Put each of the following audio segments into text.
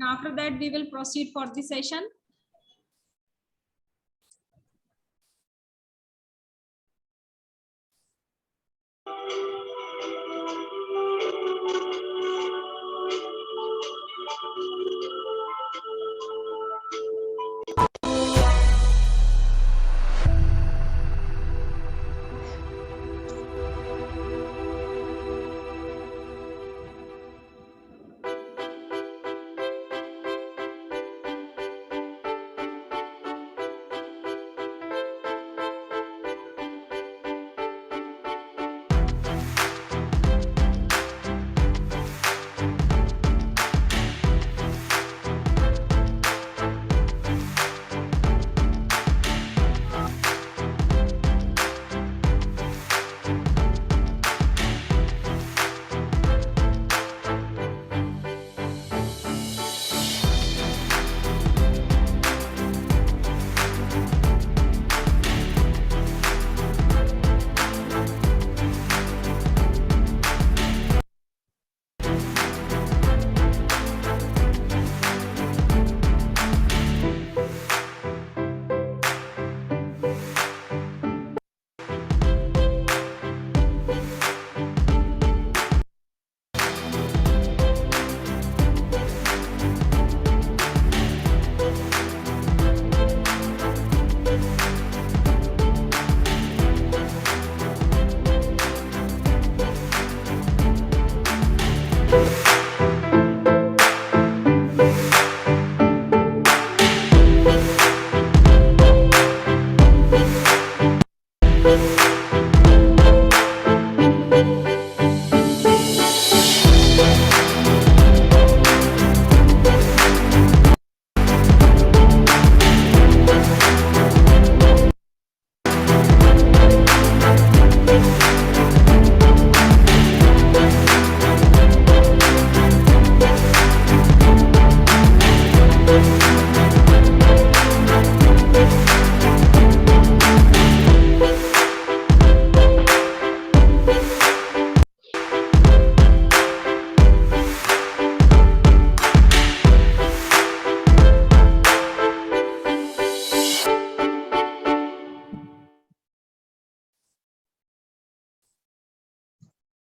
And after that, we will proceed for the session.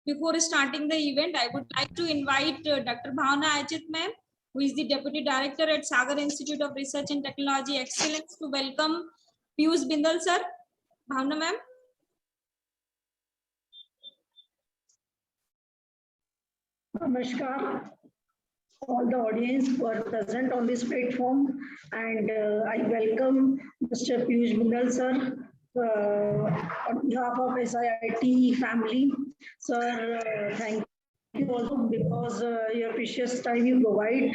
Before starting the event, I would like to invite Dr. Bhavna Ajit ma'am, who is the Deputy Director at Sagar Institute of Research and Technology Excellence, to welcome Piyush Bindal sir. Bhavna ma'am. Namaskar, all the audience who are present on this platform, and I welcome Mr. Piyush Bindal sir on behalf of SIIT family. Sir, thank you also because your precious time you provide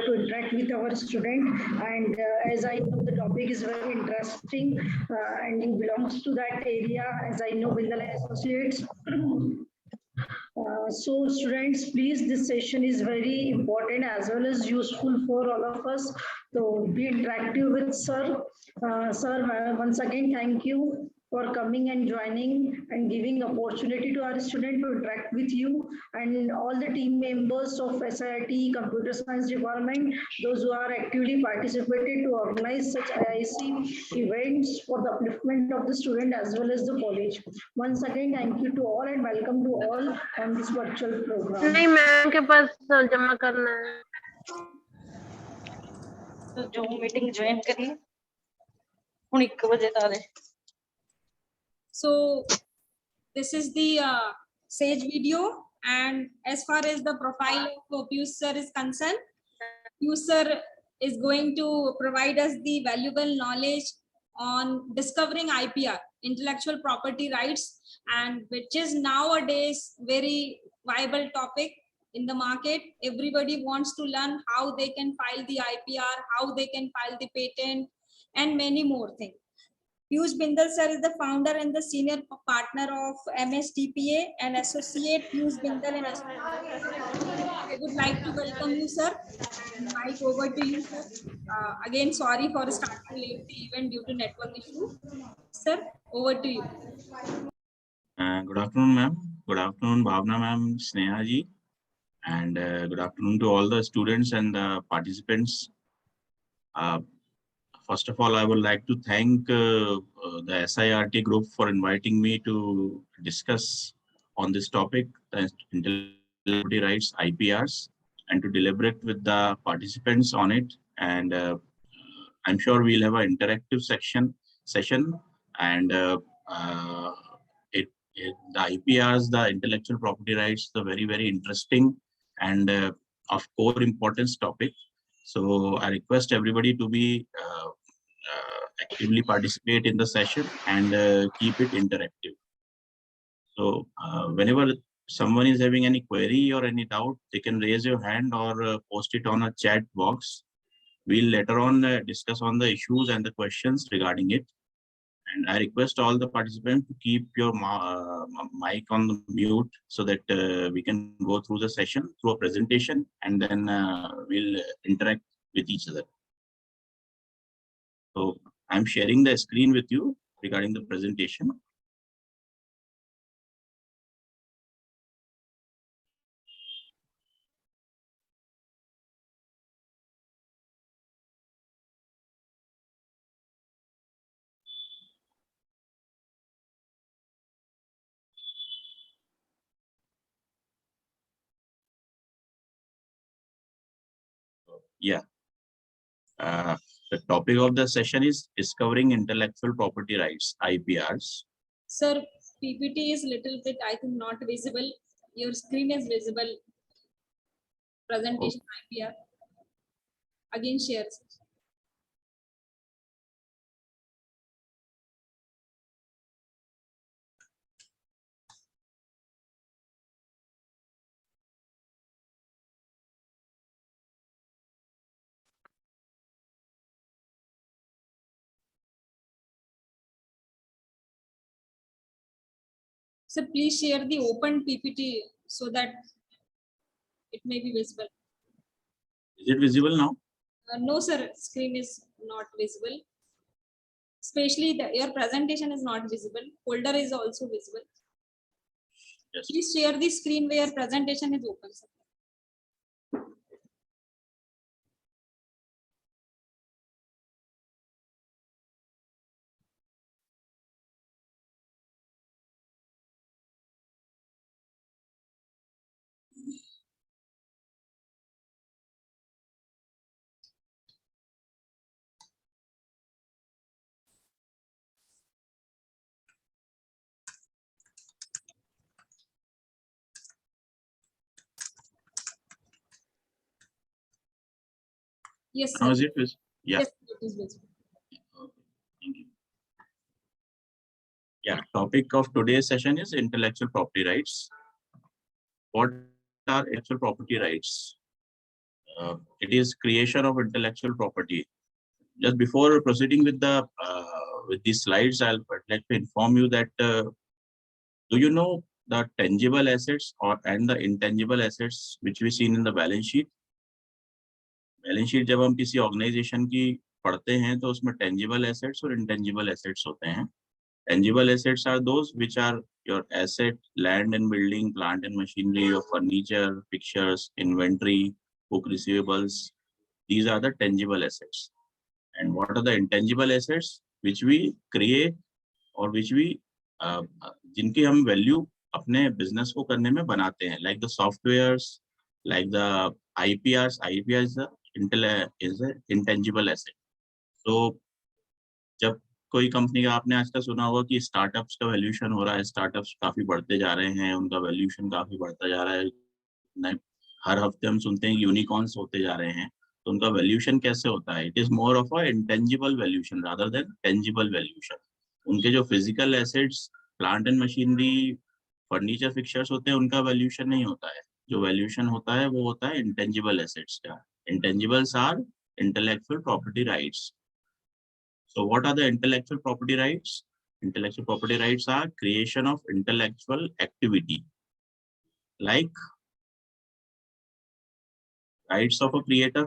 to interact with our student, and as I know the topic is very interesting and it belongs to that area as I know Bindal Associates. So students, please, this session is very important as well as useful for all of us. So be interactive with sir. Sir, once again, thank you for coming and joining and giving opportunity to our student to interact with you and all the team members of SIIT Computer Science Department, those who are actively participated to organize such IIC events for the upliftment of the student as well as the college. Once again, thank you to all and welcome to all on this virtual program. नहीं ma'am के पास जमा करना है तो जो meeting join करिए हुन 1 बजे तारे. So this is the Sage video, and as far as the profile of Piyush sir is concerned, Piyush sir is going to provide us the valuable knowledge on discovering IPR, intellectual property rights, and which is nowadays very viable topic in the market. Everybody wants to learn how they can file the IPR, how they can file the patent, and many more things. Piyush Bindal sir is the founder and the senior partner of MSTPA and associate Piyush Bindal and I would like to welcome you, sir. Mike, over to you, sir. Again, sorry for starting late the event due to network issue. Sir, over to you. Good afternoon, ma'am. Good afternoon, Bhavna ma'am, Sneha ji, and good afternoon to all the students and the participants. First of all, I would like to thank the SIRT group for inviting me to discuss on this topic, the intellectual property rights, IPRs, and to deliberate with the participants on it. And I'm sure we'll have an interactive session, and the IPRs, the intellectual property rights, the very interesting and of core importance topic. So I request everybody to be actively participate in the session and keep it interactive. So whenever someone is having any query or any doubt, they can raise your hand or post it on a chat box. We'll later on discuss on the issues and the questions regarding it. And I request all the participants to keep your mic on the mute so that we can go through the session through a presentation, and then we'll interact with each other. So I'm sharing the screen with you regarding the presentation. Yeah. The topic of the session is discovering intellectual property rights, IPRs. Sir, PPT is little bit, I think, not visible. Your screen is visible. Presentation IPR. Again, share. So please share the open PPT so that it may be visible. Is it visible now? No, sir, screen is not visible. Especially your presentation is not visible. Folder is also visible. Yes. Please share the screen where presentation is open, sir. Yes, sir. Now is it visible? Yeah. Yes, it is visible. Okay. Thank you. Yeah, topic of today's session is intellectual property rights. What are intellectual property rights? It is creation of intellectual property. Just before proceeding with these slides, I'll like to inform you that do you know the tangible assets and the intangible assets which we seen in the balance sheet? Balance sheet जब हम किसी organisation की पढ़ते हैं तो उसमें tangible assets और intangible assets होते हैं. Tangible assets are those which are your asset, land and building, plant and machinery, your furniture, fixtures, inventory, book receivables. These are the tangible assets. And what are the intangible assets which we create or which we जिनकी हम value अपने business को करने में बनाते हैं, like the softwares, like the IPRs. IPR is a intangible asset. So जब कोई कंपनी का आपने आज तक सुना होगा कि स्टार्टअप्स का वैल्यूएशन हो रहा है, स्टार्टअप्स काफी बढ़ते जा रहे हैं, उनका वैल्यूएशन काफी बढ़ता जा रहा है. हर हफ्ते हम सुनते हैं यूनिकॉर्न्स होते जा रहे हैं, तो उनका वैल्यूएशन कैसे होता है? It is more of a intangible valuation rather than tangible valuation. उनके जो physical assets, plant and machinery, furniture, fixtures होते हैं, उनका वैल्यूएशन नहीं होता है. जो वैल्यूएशन होता है वो होता है इंटेंजिबल एसेट्स का. Intangibles are intellectual property rights. So what are the intellectual property rights? Intellectual property rights are creation of intellectual activity, like rights of a creator.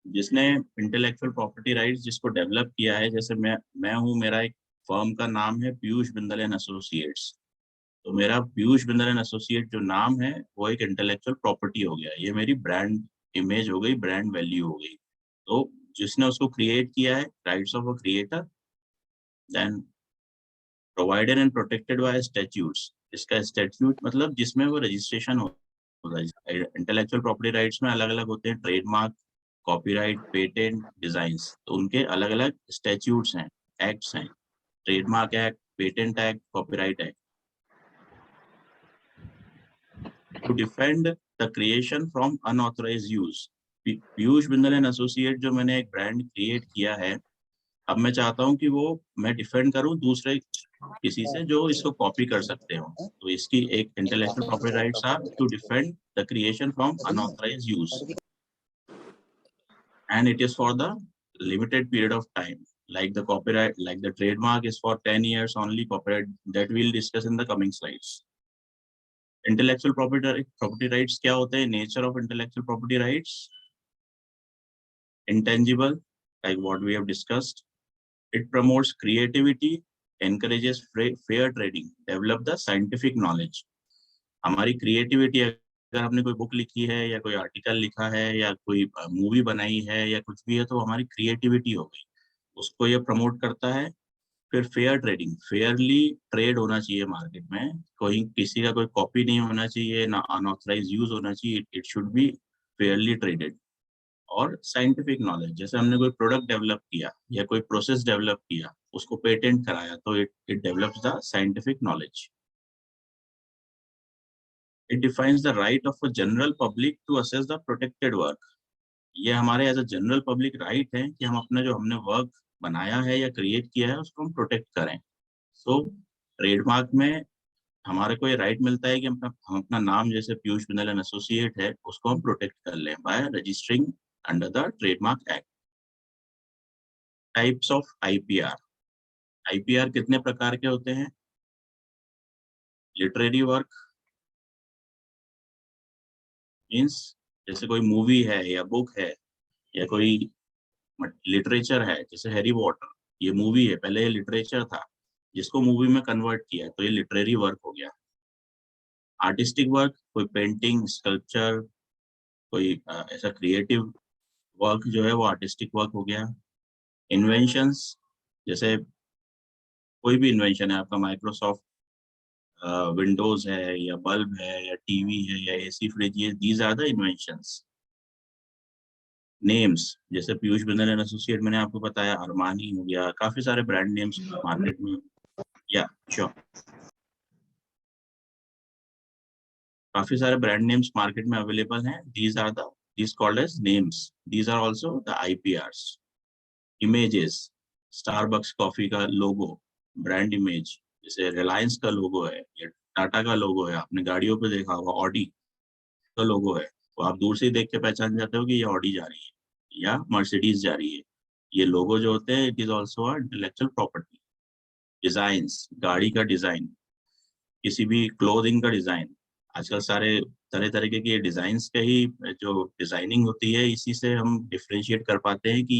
जिसने intellectual property rights जिसको develop किया है, जैसे मैं हूँ, मेरा एक फर्म का नाम है पीयूष बिंदल एंड एसोसिएट्स. तो मेरा पीयूष बिंदल एंड एसोसिएट जो नाम है वो एक इंटेलेक्चुअल प्रॉपर्टी हो गया, ये मेरी ब्रांड इमेज हो गई, ब्रांड वैल्यू हो गई। तो जिसने उसको क्रिएट किया है, rights of a creator, then provided and protected by statutes. इसका स्टैट्यूट मतलब जिसमें वो रजिस्ट्रेशन होता है। इंटेलेक्चुअल प्रॉपर्टी राइट्स में अलग अलग होते हैं, ट्रेडमार्क, कॉपीराइट, पेटेंट, डिजाइंस। तो उनके अलग अलग स्टैट्यूट्स हैं, एक्ट्स हैं, trademark act, patent act, copyright act. To defend the creation from unauthorised use, Piyush Bindal and associate जो मैंने एक ब्रांड क्रिएट किया है, अब मैं चाहता हूं कि वो मैं डिफेंड करूं दूसरे किसी से जो इसको कॉपी कर सकते हो। तो इसकी एक intellectual property rights are to defend the creation from unauthorised use, and it is for the limited period of time, like the copyright, like the trademark is for 10 years only, copyright that we'll discuss in the coming slides. Intellectual property rights क्या होते हैं? Nature of intellectual property rights: intangible, like what we have discussed. It promotes creativity, encourages fair trading, develop the scientific knowledge. हमारी creativity, अगर हमने कोई book लिखी है या कोई आर्टिकल लिखा है या कोई मूवी बनाई है या कुछ भी है, तो हमारी क्रिएटिविटी हो गई, उसको ये प्रमोट करता है। फिर फेयर ट्रेडिंग, फेयरली ट्रेड होना चाहिए मार्केट में, कोई किसी का कोई कॉपी नहीं होना चाहिए, ना अनऑथराइज यूज होना चाहिए, it should B Fairlie traded. और साइंटिफिक नॉलेज, जैसे हमने कोई प्रोडक्ट डेवलप किया या कोई प्रोसेस डेवलप किया, उसको पेटेंट कराया, तो it develops the scientific knowledge. It defines the right of a general public to access the protected work. ये हमारे as a general public right है कि हम अपना जो हमने वर्क बनाया है या क्रिएट किया है उसको हम प्रोटेक्ट करें। सो ट्रेडमार्क में हमारे को ये राइट मिलता है कि हम अपना नाम, जैसे पीयूष बिंदल एंड एसोसिएट है, उसको हम प्रोटेक्ट कर लें by registering under the trademark act. Types of IPR, IPR कितने प्रकार के होते हैं? लिटरेरी वर्क मीन्स जैसे कोई मूवी है या बुक है या कोई लिटरेचर है, जैसे हैरी पॉटर, ये मूवी है, पहले ये लिटरेचर था जिसको मूवी में कन्वर्ट किया, तो ये लिटरेरी वर्क हो गया। आर्टिस्टिक वर्क, कोई पेंटिंग, स्कल्पचर, कोई ऐसा क्रिएटिव वर्क जो है वो आर्टिस्टिक वर्क हो गया। इन्वेंशंस, जैसे कोई भी इन्वेंशन है आपका, माइक्रोसॉफ्ट विंडोज है या बल्ब है या टीवी है या एसी, फ्रिज, ये these are the inventions. Names, जैसे पीयूष बिंदल एंड एसोसिएट मैंने आपको बताया, अरमानी हो गया, काफी सारे ब्रांड नेम्स मार्केट में, या श्योर, काफी सारे ब्रांड नेम्स मार्केट में अवेलेबल हैं। these called as names. These are also the IPRs. Images, Starbucks coffee का लोगो, ब्रांड इमेज, जैसे रिलायंस का लोगो है या टाटा का लोगो है, आपने गाड़ियों पे देखा होगा, ऑडी का लोगो है, तो आप दूर से ही देख के पहचान जाते हो कि ये ऑडी जा रही है या मर्सिडीज जा रही है। ये लोगो जो होते हैं, it is also a intellectual property. Designs, गाड़ी का डिजाइन, किसी भी क्लोथिंग का डिजाइन, आजकल सारे तरह तरीके के डिजाइन्स के ही जो डिजाइनिंग होती है, इसी से हम डिफ्रेंशिएट कर पाते हैं कि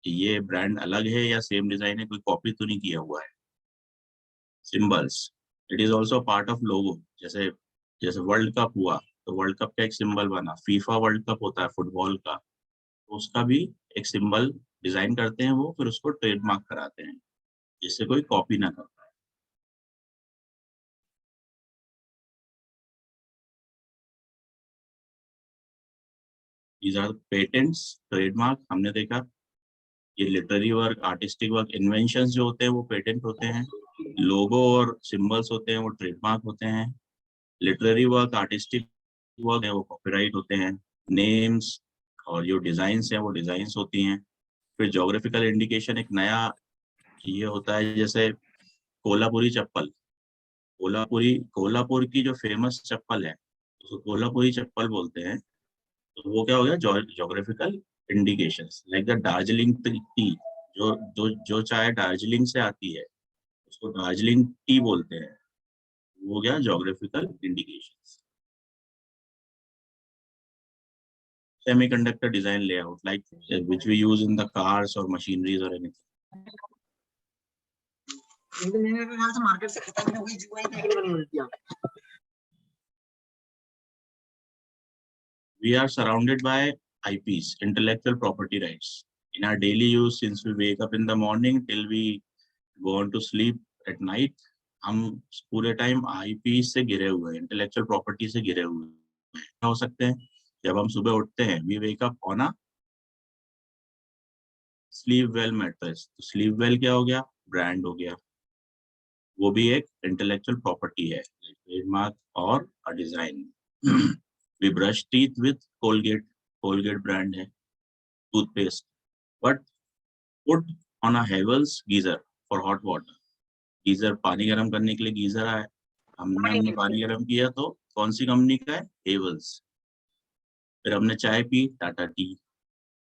ये ब्रांड अलग है या सेम डिजाइन है, कोई कॉपी तो नहीं किया हुआ है। Symbols, it is also part of logo. जैसे जैसे वर्ल्ड कप हुआ, तो वर्ल्ड कप का एक सिंबल बना, फीफा वर्ल्ड कप होता है फुटबॉल का, तो उसका भी एक सिंबल डिजाइन करते हैं वो, फिर उसको ट्रेडमार्क कराते हैं जिससे कोई कॉपी ना कर पाए। These are patents, ट्रेडमार्क हमने देखा। ये literary work, artistic work, inventions जो होते हैं वो पेटेंट होते हैं। लोगो और सिंबल्स होते हैं वो ट्रेडमार्क होते हैं। लिटरेरी वर्क, आर्टिस्टिक वर्क है वो कॉपीराइट होते हैं। नेम्स और जो डिजाइन्स हैं वो डिजाइन्स होती हैं। फिर ज्योग्राफिकल इंडिकेशन एक नया ये होता है, जैसे कोल्हापुरी चप्पल, कोल्हापुर की जो फेमस चप्पल है उसको कोल्हापुरी चप्पल बोलते हैं, तो वो क्या हो गया, geographical indications. Like the Darjeeling T, जो चाय दार्जिलिंग से आती है उसको दार्जिलिंग टी बोलते हैं, वो हो गया geographical indications. Semiconductor design layout, like which we use in the cars or machineries or anything. मेरे ख्याल से मार्केट से खत्म हो गई जुआ देखने को नहीं मिलती है। We are surrounded by IPs, intellectual property rights. In our daily use, since we wake up in the morning till we go on to sleep at night, हम पूरे टाइम IP से घिरे हुए हैं, इंटेलेक्चुअल प्रॉपर्टी से घिरे हुए हैं। क्या हो सकते हैं? जब हम सुबह उठते हैं, we wake up on a sleep well mattress. तो sleep well क्या हो गया? ब्रांड हो गया, वो भी एक इंटेलेक्चुअल प्रॉपर्टी है, ट्रेडमार्क और design. We brush teeth with Colgate. Colgate brand है, toothpaste. But put on a Havells geyser for hot water. Geyser पानी गर्म करने के लिए गीजर आया, हमने पानी गर्म किया तो कौन सी कंपनी का है? Havells. फिर हमने चाय पी, टाटा टी,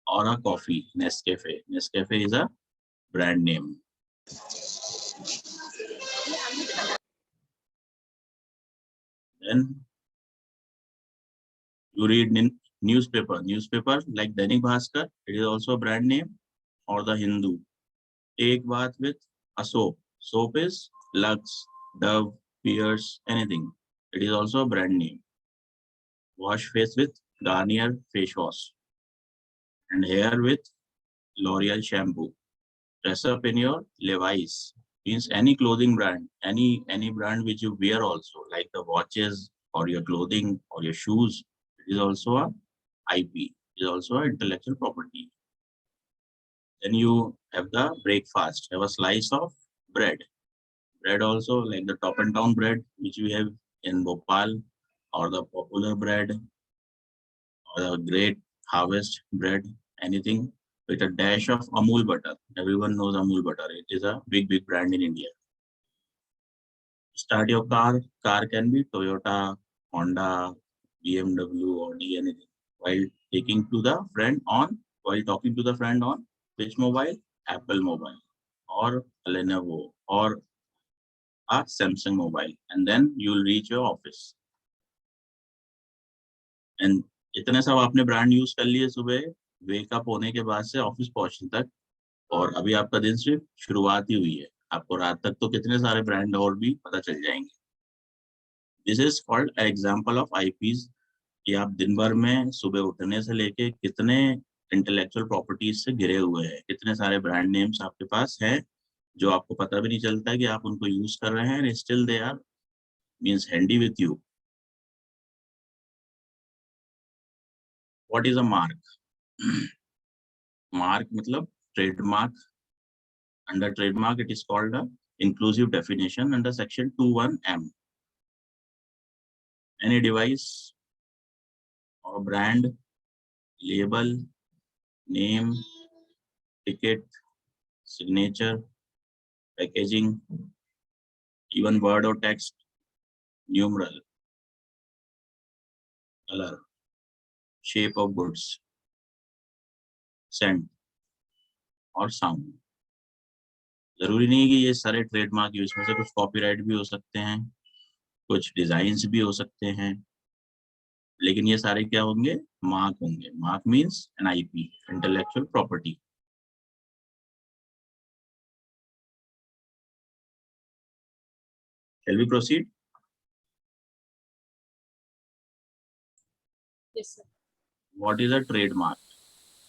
और a coffee, Nescafe. Nescafe is a brand name. Then you read in newspaper like Dainik Bhaskar, it is also a brand name, or the Hindu. Take bath with a soap. Soap is Lux, Dove, Pierce, anything. It is also a brand name. Wash face with Garnier face wash, and hair with L'Oreal shampoo. Dress up in your Levi's, means any clothing brand, any brand which you wear also, like the watches or your clothing or your shoes. It is also a IP. It is also an intellectual property. Then you have the breakfast. Have a slice of bread. Bread also, like the Top and Town bread, which we have in Bhopal, or the popular bread, or the Great Harvest bread, anything with a dash of Amul butter. Everyone knows Amul butter. It is a big brand in India. Start your car. Car can be Toyota, Honda, BMW, Audi, anything. While talking to the friend on which mobile? Apple mobile, or Lenovo, or a Samsung mobile, and then you will reach your office. And इतने सब आपने brand use कर लिए सुबह wake up होने के बाद से ऑफिस पहुंचने तक, और अभी आपका दिन सिर्फ शुरुआत ही हुई है। आपको रात तक तो कितने सारे ब्रांड और भी पता चल जाएंगे। This is called example of IPs, कि आप दिन भर में सुबह उठने से लेके कितने इंटेलेक्चुअल प्रॉपर्टीज से घिरे हुए हैं, कितने सारे ब्रांड नेम्स आपके पास हैं जो आपको पता भी नहीं चलता है कि आप उनको यूज कर रहे हैं, still they are means handy with you. What is a mark? Mark मतलब trademark. Under trademark it is called a inclusive definition under section 21M. Any device or brand, label, name, ticket, signature, packaging, even word or text, numeral, color, shape of goods, scent और sound. जरूरी नहीं कि ये सारे trademark use, में से कुछ copyright भी हो सकते हैं, कुछ डिजाइन्स भी हो सकते हैं, लेकिन ये सारे क्या होंगे? मार्क होंगे। Mark means an IP, intellectual property. Shall we proceed? Yes, sir. What is a trademark?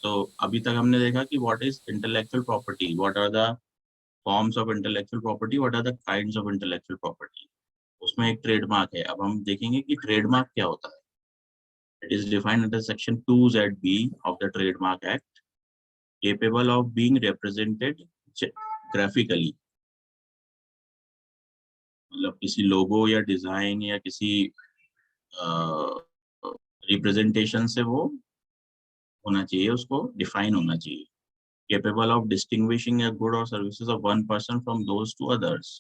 तो अभी तक हमने देखा कि what is intellectual property, what are the forms of intellectual property, what are the kinds of intellectual property. उसमें एक trademark है। अब हम देखेंगे कि ट्रेडमार्क क्या होता है। It is defined under section 2ZB of the Trademark Act, capable of being represented graphically. मतलब किसी लोगो या डिजाइन या किसी रिप्रेजेंटेशन से वो होना चाहिए, उसको डिफाइन होना चाहिए। Capable of distinguishing a good or services of one person from those to others.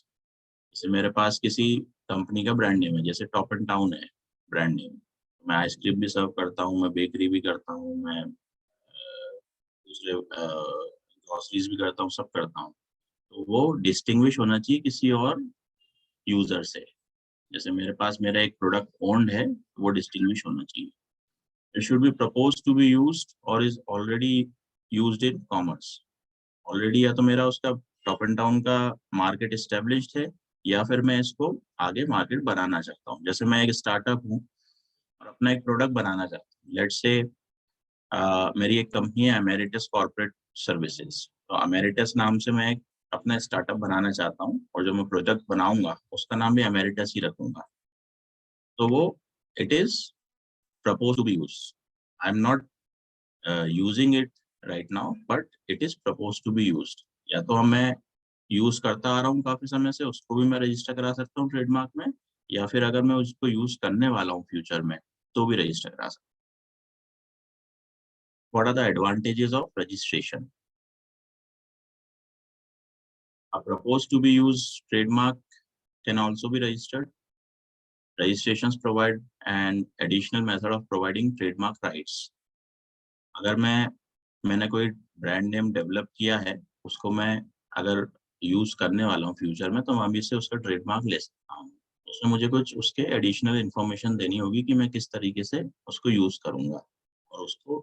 जैसे मेरे पास किसी कंपनी का ब्रांड नेम है, जैसे टॉप एंड टाउन है ब्रांड नेम। मैं आइसक्रीम भी सर्व करता हूँ, मैं बेकरी भी करता हूँ, मैं दूसरे ग्रोसरीज भी करता हूँ, सब करता हूँ। तो वो डिस्टिंग्विश होना चाहिए किसी और यूजर से। जैसे मेरे पास मेरा एक प्रोडक्ट ओन्ड है, वो डिस्टिंग्विश होना चाहिए। It should be proposed to be used और is already used in commerce. Already या तो मेरा उसका टॉप एंड टाउन का मार्केट एस्टेब्लिश्ड है या फिर मैं इसको आगे मार्केट बनाना चाहता हूँ। जैसे मैं एक स्टार्टअप हूँ और अपना एक प्रोडक्ट बनाना चाहता हूँ। लेट्स से मेरी एक कंपनी है अमेरिटस कॉर्पोरेट सर्विसेज, तो अमेरिटस नाम से मैं एक अपना स्टार्टअप बनाना चाहता हूँ और जो मैं प्रोडक्ट बनाऊंगा उसका नाम भी अमेरिटस ही रखूंगा। तो वो it is propose to be use, I am not using it right now but it is propose to be used. या तो मैं यूज करता आ रहा हूँ काफी समय से, उसको भी मैं रजिस्टर करा सकता हूँ ट्रेडमार्क में, या फिर अगर मैं उसको यूज करने वाला हूँ फ्यूचर में तो भी रजिस्टर करा सकता हूँ। What are the advantages of registration? A proposed to be used trademark can also be registered. Registrations provide an additional method of providing trademark rights. अगर मैंने कोई ब्रांड नेम डेवलप किया है, उसको मैं अगर यूज करने वाला हूँ फ्यूचर में, तो मैं अभी से उसका ट्रेडमार्क ले सकता हूँ। उसमें मुझे कुछ उसके एडिशनल इंफॉर्मेशन देनी होगी कि मैं किस तरीके से उसको यूज करूंगा और उसको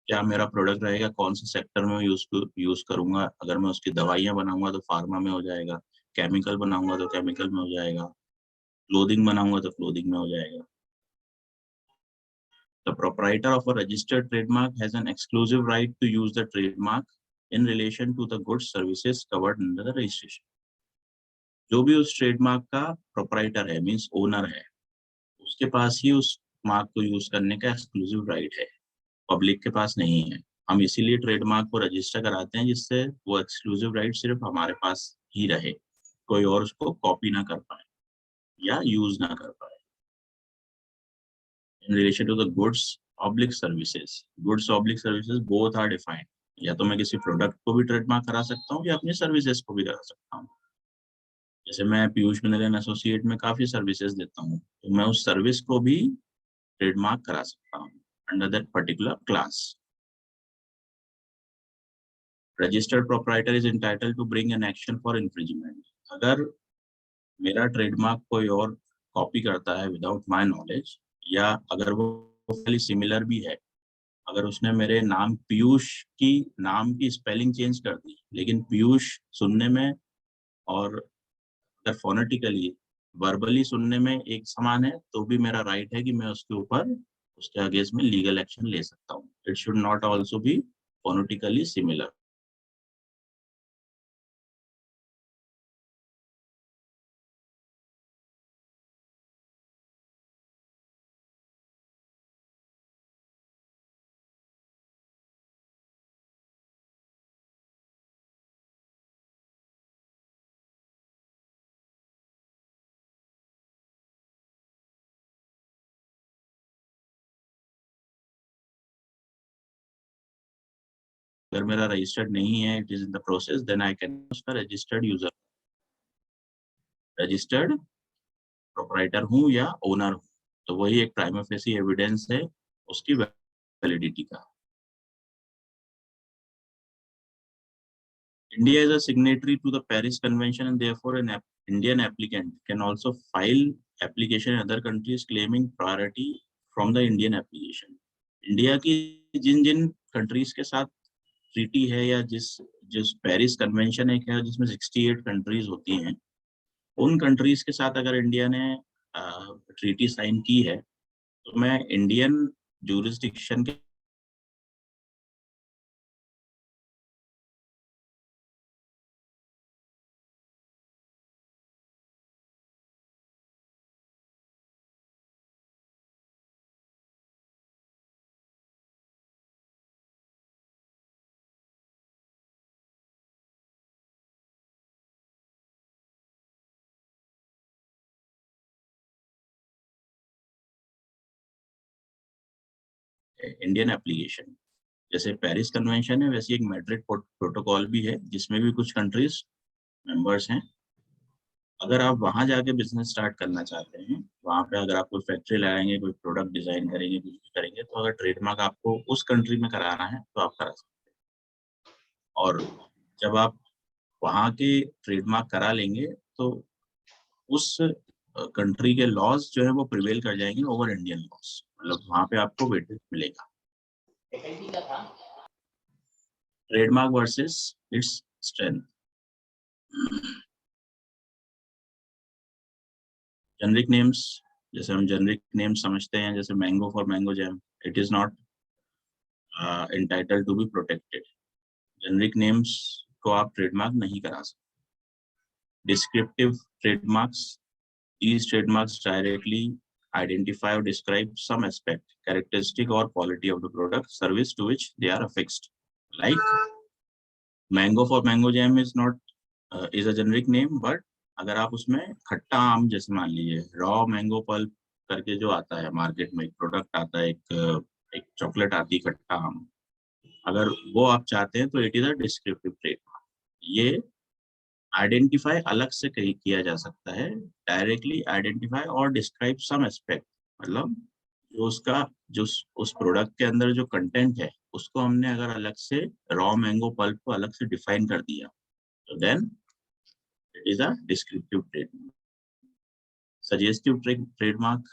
क्या मेरा प्रोडक्ट रहेगा, कौन से सेक्टर में यूज करूंगा। अगर मैं उसकी दवाइयां बनाऊंगा तो फार्मा में हो जाएगा, केमिकल बनाऊंगा तो केमिकल में हो जाएगा, क्लोथिंग बनाऊंगा तो क्लोथिंग में हो जाएगा। The proprietor of a registered trademark has an exclusive right to use the trademark in relation to the goods services covered under the registration. जो भी उस ट्रेडमार्क का प्रोपराइटर है, मींस ओनर है, उसके पास ही उस मार्क को यूज करने का एक्सक्लूसिव राइट है, पब्लिक के पास नहीं है। हम इसीलिए ट्रेडमार्क को रजिस्टर कराते हैं जिससे वो एक्सक्लूसिव राइट सिर्फ हमारे पास ही रहे, कोई और उसको कॉपी ना कर पाए या यूज ना कर पाए। In relation to the goods oblique services, goods oblique services both are defined. या तो मैं किसी प्रोडक्ट को भी ट्रेडमार्क करा सकता हूँ या अपनी सर्विसेज को भी करा सकता हूँ। जैसे मैं पीयूष मिनल एसोसिएट में काफी सर्विसेज देता हूँ, तो मैं उस सर्विस को भी ट्रेडमार्क करा सकता हूँ under that particular class. Registered proprietor is entitled to bring an action for infringement. अगर मेरा ट्रेडमार्क कोई और कॉपी करता है विदाउट माय नॉलेज, या अगर वो फाइनली सिमिलर भी है, अगर उसने मेरे नाम पीयूष की नाम की स्पेलिंग चेंज कर दी, लेकिन पीयूष सुनने में और अगर फोनेटिकली वर्बली सुनने में एक समान है, तो भी मेरा राइट है कि मैं उसके ऊपर उसके अगेंस्ट में लीगल एक्शन ले सकता हूँ। It should not also be phonetically similar. अगर मेरा रजिस्टर्ड नहीं है, it is in the process, then I can उसका रजिस्टर्ड यूजर, रजिस्टर्ड प्रोपराइटर हूँ या ओनर हूँ, तो वही एक प्राइमा फेसी एविडेंस है उसकी वैलिडिटी का। India is a signatory to the Paris Convention and therefore an Indian applicant can also file application in other countries claiming priority from the Indian application. India की जिन जिन countries के साथ treaty है या जिस Paris convention एक है जिसमें 68 countries होती हैं, उन कंट्रीज के साथ अगर इंडिया ने ट्रीटी साइन की है, तो मैं इंडियन ज्यूरिसडिक्शन के इंडियन एप्लीकेशन, जैसे पेरिस कन्वेंशन है वैसे एक मैड्रिड प्रोटोकॉल भी है जिसमें भी कुछ कंट्रीज मेंबर्स हैं। अगर आप वहां जाके बिजनेस स्टार्ट करना चाहते हैं, वहां पे अगर आप कोई फैक्ट्री लगाएंगे, कोई प्रोडक्ट डिजाइन करेंगे, कुछ भी करेंगे, तो अगर ट्रेडमार्क आपको उस कंट्री में कराना है तो आप करा सकते हैं। और जब आप वहां के ट्रेडमार्क करा लेंगे तो उस कंट्री के लॉज जो है वो प्रिवेल कर जाएंगे ओवर इंडियन लॉज, मतलब वहां पे आपको वेटेज मिलेगा। Trademark versus its strength. Generic names, जैसे हम जेनरिक नेम्स समझते हैं, जैसे mango for mango jam, it is not entitled to be protected. Generic names को आप ट्रेडमार्क नहीं करा सकते. Descriptive trademarks, these trademarks directly identify or describe some aspect, characteristic or quality of the product, service to which they are affixed. Like mango for mango jam is not is a generic name, but अगर आप उसमें खट्टा आम, जैसे मान लीजिए raw mango pulp करके जो आता है मार्केट में, एक प्रोडक्ट आता है, एक चॉकलेट आती है खट्टा आम, अगर वो आप चाहते हैं तो it is a descriptive trademark. ये आइडेंटिफाई अलग से किया जा सकता है, डायरेक्टली आइडेंटिफाई और डिस्क्राइब सम एस्पेक्ट, मतलब जो उसका जो उस प्रोडक्ट के अंदर जो कंटेंट है उसको हमने अगर अलग से रॉ मैंगो पल्प को अलग से डिफाइन कर दिया तो then it is a descriptive trademark. Suggestive trademark,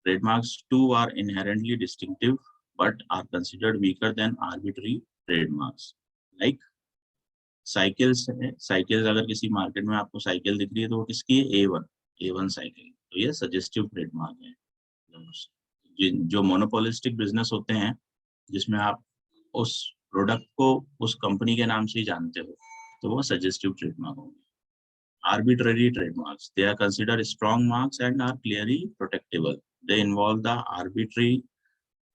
trademarks too are inherently distinctive but are considered weaker than arbitrary trademarks. Like cycles है, साइकिल्स अगर किसी मार्केट में आपको साइकिल दिख रही है तो वो किसकी है? A1 साइकिल, तो ये सजेस्टिव ट्रेडमार्क है. जो मोनोपोलिस्टिक बिजनेस होते हैं जिसमें आप उस प्रोडक्ट को उस कंपनी के नाम से ही जानते हो तो वो सजेस्टिव ट्रेडमार्क होंगे. Arbitrary trademarks, they are considered strong marks and are clearly protectable. They involve the arbitrary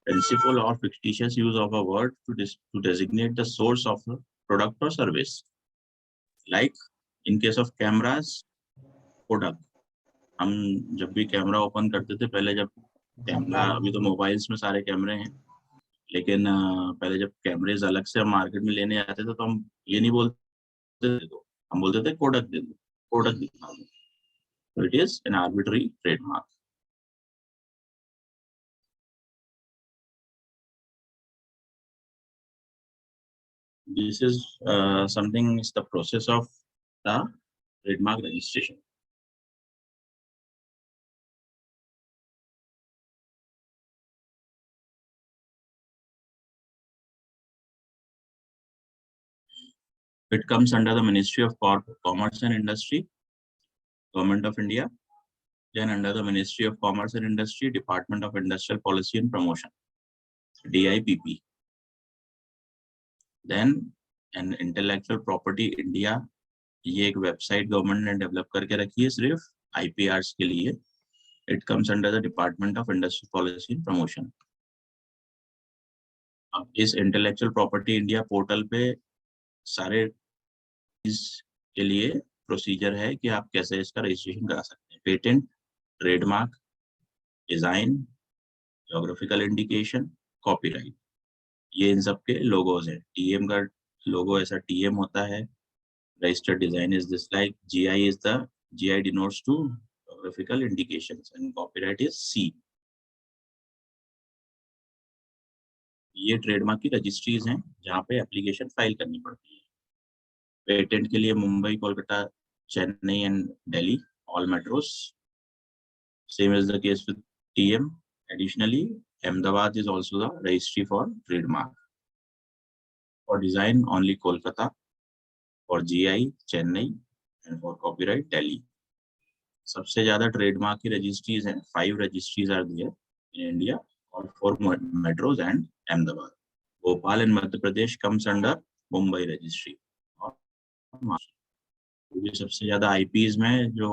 principle or fictitious use of a word to designate the source of a product or service. Like in case of cameras, Kodak. हम जब भी camera open करते थे, पहले जब camera, अभी तो mobiles में सारे कैमरे हैं, लेकिन पहले जब कैमरेज अलग से हम मार्केट में लेने आते थे तो हम ये नहीं बोलते थे, हम बोलते थे कोडक दे दो, कोडक दिखा दो. So it is an arbitrary trademark. This is something is the process of the trademark registration. It comes under the Ministry of Commerce and Industry, Government of India. Then under the Ministry of Commerce and Industry, Department of Industrial Policy and Promotion, DIPP. Then an Intellectual Property India, ये एक website government ने develop करके रखी है सिर्फ IPRs के लिए. It comes under the Department of Industrial Policy and Promotion. अब इस इंटेलेक्चुअल प्रॉपर्टी इंडिया पोर्टल पे सारे के लिए प्रोसीजर है कि आप कैसे इसका रजिस्ट्रेशन करा सकते हैं. Patent, trademark, design, geographical indication, copyright, ये इन सब के लोगोज हैं. TM का लोगो ऐसा TM होता है. Registered design is this like. GI denotes to geographical indications and copyright is C. ये ट्रेडमार्क की रजिस्ट्रीज हैं जहाँ पे एप्लीकेशन फाइल करनी पड़ती है. पेटेंट के लिए Mumbai, Kolkata, Chennai and Delhi, all metros. Same is the case with TM. Additionally, Ahmedabad is also the registry for trademark. For design, only Kolkata. For GI, Chennai, and for copyright, Delhi. सबसे ज्यादा trademark की registries हैं. 5 registries are there in India, or 4 metros and Ahmedabad. Bhopal in Madhya Pradesh comes under Mumbai registry. क्योंकि सबसे ज्यादा IPs में जो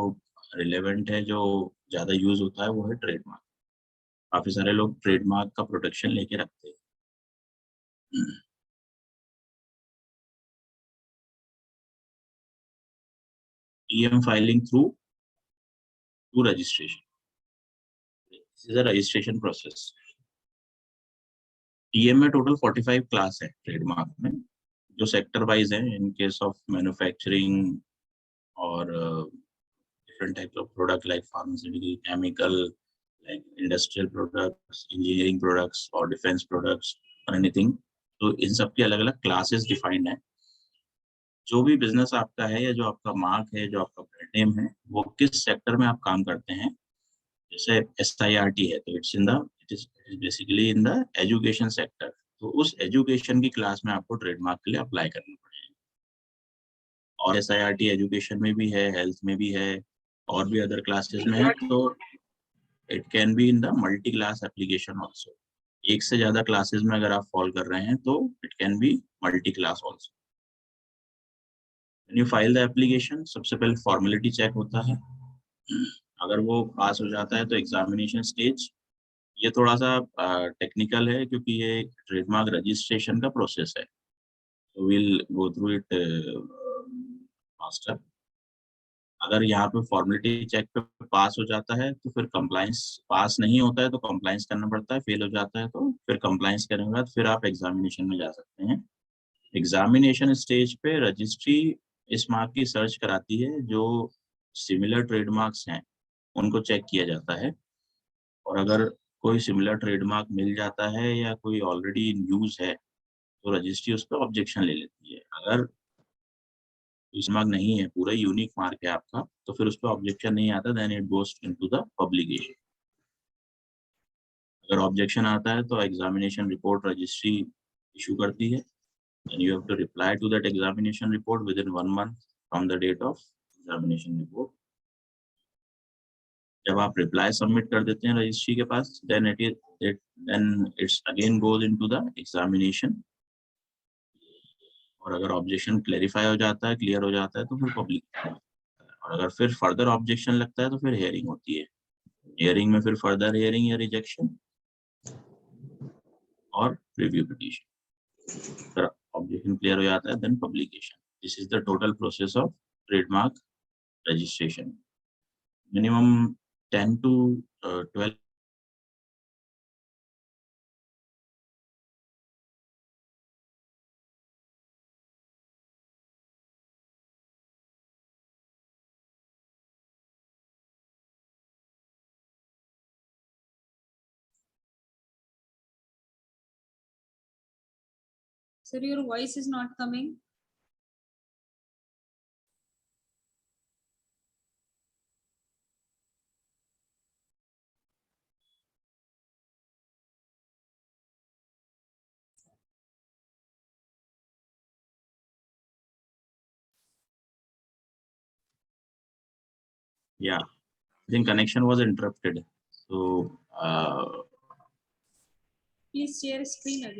relevant है, जो ज्यादा यूज होता है, वो है ट्रेडमार्क. काफी सारे लोग ट्रेडमार्क का प्रोटेक्शन लेके रखते हैं. TM filing through registration. This is a registration process. TM में टोटल 45 क्लास है ट्रेडमार्क में, जो सेक्टर वाइज है. इन केस ऑफ मैन्युफैक्चरिंग और different types of product like pharmaceutical, chemical, like industrial products, engineering products or defense products or anything. तो इन सब की अलग अलग क्लासेस डिफाइंड है. जो भी बिजनेस आपका है या जो आपका मार्क है, जो आपका ब्रांड नेम है, वो किस सेक्टर में आप काम करते हैं. जैसे SIRT है तो it is basically in the education sector. तो उस एजुकेशन की क्लास में आपको ट्रेडमार्क के लिए अप्लाई करना पड़ेगा। और SIRT एजुकेशन में भी है, हेल्थ में भी है, और भी अदर क्लासेस में है, तो it can be in the multi class application also. एक से ज्यादा क्लासेस में अगर आप फॉल कर रहे हैं तो it can be multi class also. You file the application, सबसे पहले फॉर्मेलिटी चेक होता है, अगर वो पास हो जाता है तो एग्जामिनेशन स्टेज। ये थोड़ा सा टेक्निकल है क्योंकि ये ट्रेडमार्क रजिस्ट्रेशन का प्रोसेस है, तो will go through it faster. अगर यहाँ पे फॉर्मेलिटी चेक पे पास हो जाता है तो फिर कंप्लाइंस, पास नहीं होता है तो कंप्लाइंस करना पड़ता है, फेल हो जाता है तो फिर कंप्लाइंस करने के बाद फिर आप एग्जामिनेशन में जा सकते हैं। एग्जामिनेशन स्टेज पे रजिस्ट्री इस मार्क की सर्च कराती है, जो सिमिलर ट्रेडमार्क्स हैं उनको चेक किया जाता है, और अगर कोई सिमिलर ट्रेडमार्क मिल जाता है या कोई ऑलरेडी इन यूज है तो रजिस्ट्री उस पर ऑब्जेक्शन ले लेती है। अगर इस मार्क नहीं है, पूरा यूनिक मार्क है आपका, तो फिर उस पर ऑब्जेक्शन नहीं आता, then it goes into the publication. अगर ऑब्जेक्शन आता है तो एग्जामिनेशन रिपोर्ट रजिस्ट्री इशू करती है, and you have to reply to that examination report within 1 month from the date of examination report. जब आप रिप्लाई सबमिट कर देते हैं रजिस्ट्री के पास, then it's again goes into the examination, और अगर ऑब्जेक्शन क्लेरिफाई हो जाता है, क्लियर हो जाता है तो फिर पब्लिक, और अगर फिर फर्दर ऑब्जेक्शन लगता है तो फिर हियरिंग होती है। हियरिंग में फिर फर्दर हियरिंग या रिजेक्शन और रिव्यू पिटीशन। फिर ऑब्जेक्शन क्लियर हो जाता है, then publication. This is the total process of trademark registration. Minimum 10 to 12 Sir, your voice is not coming. Yeah, I think connection was interrupted. So Please share screen again.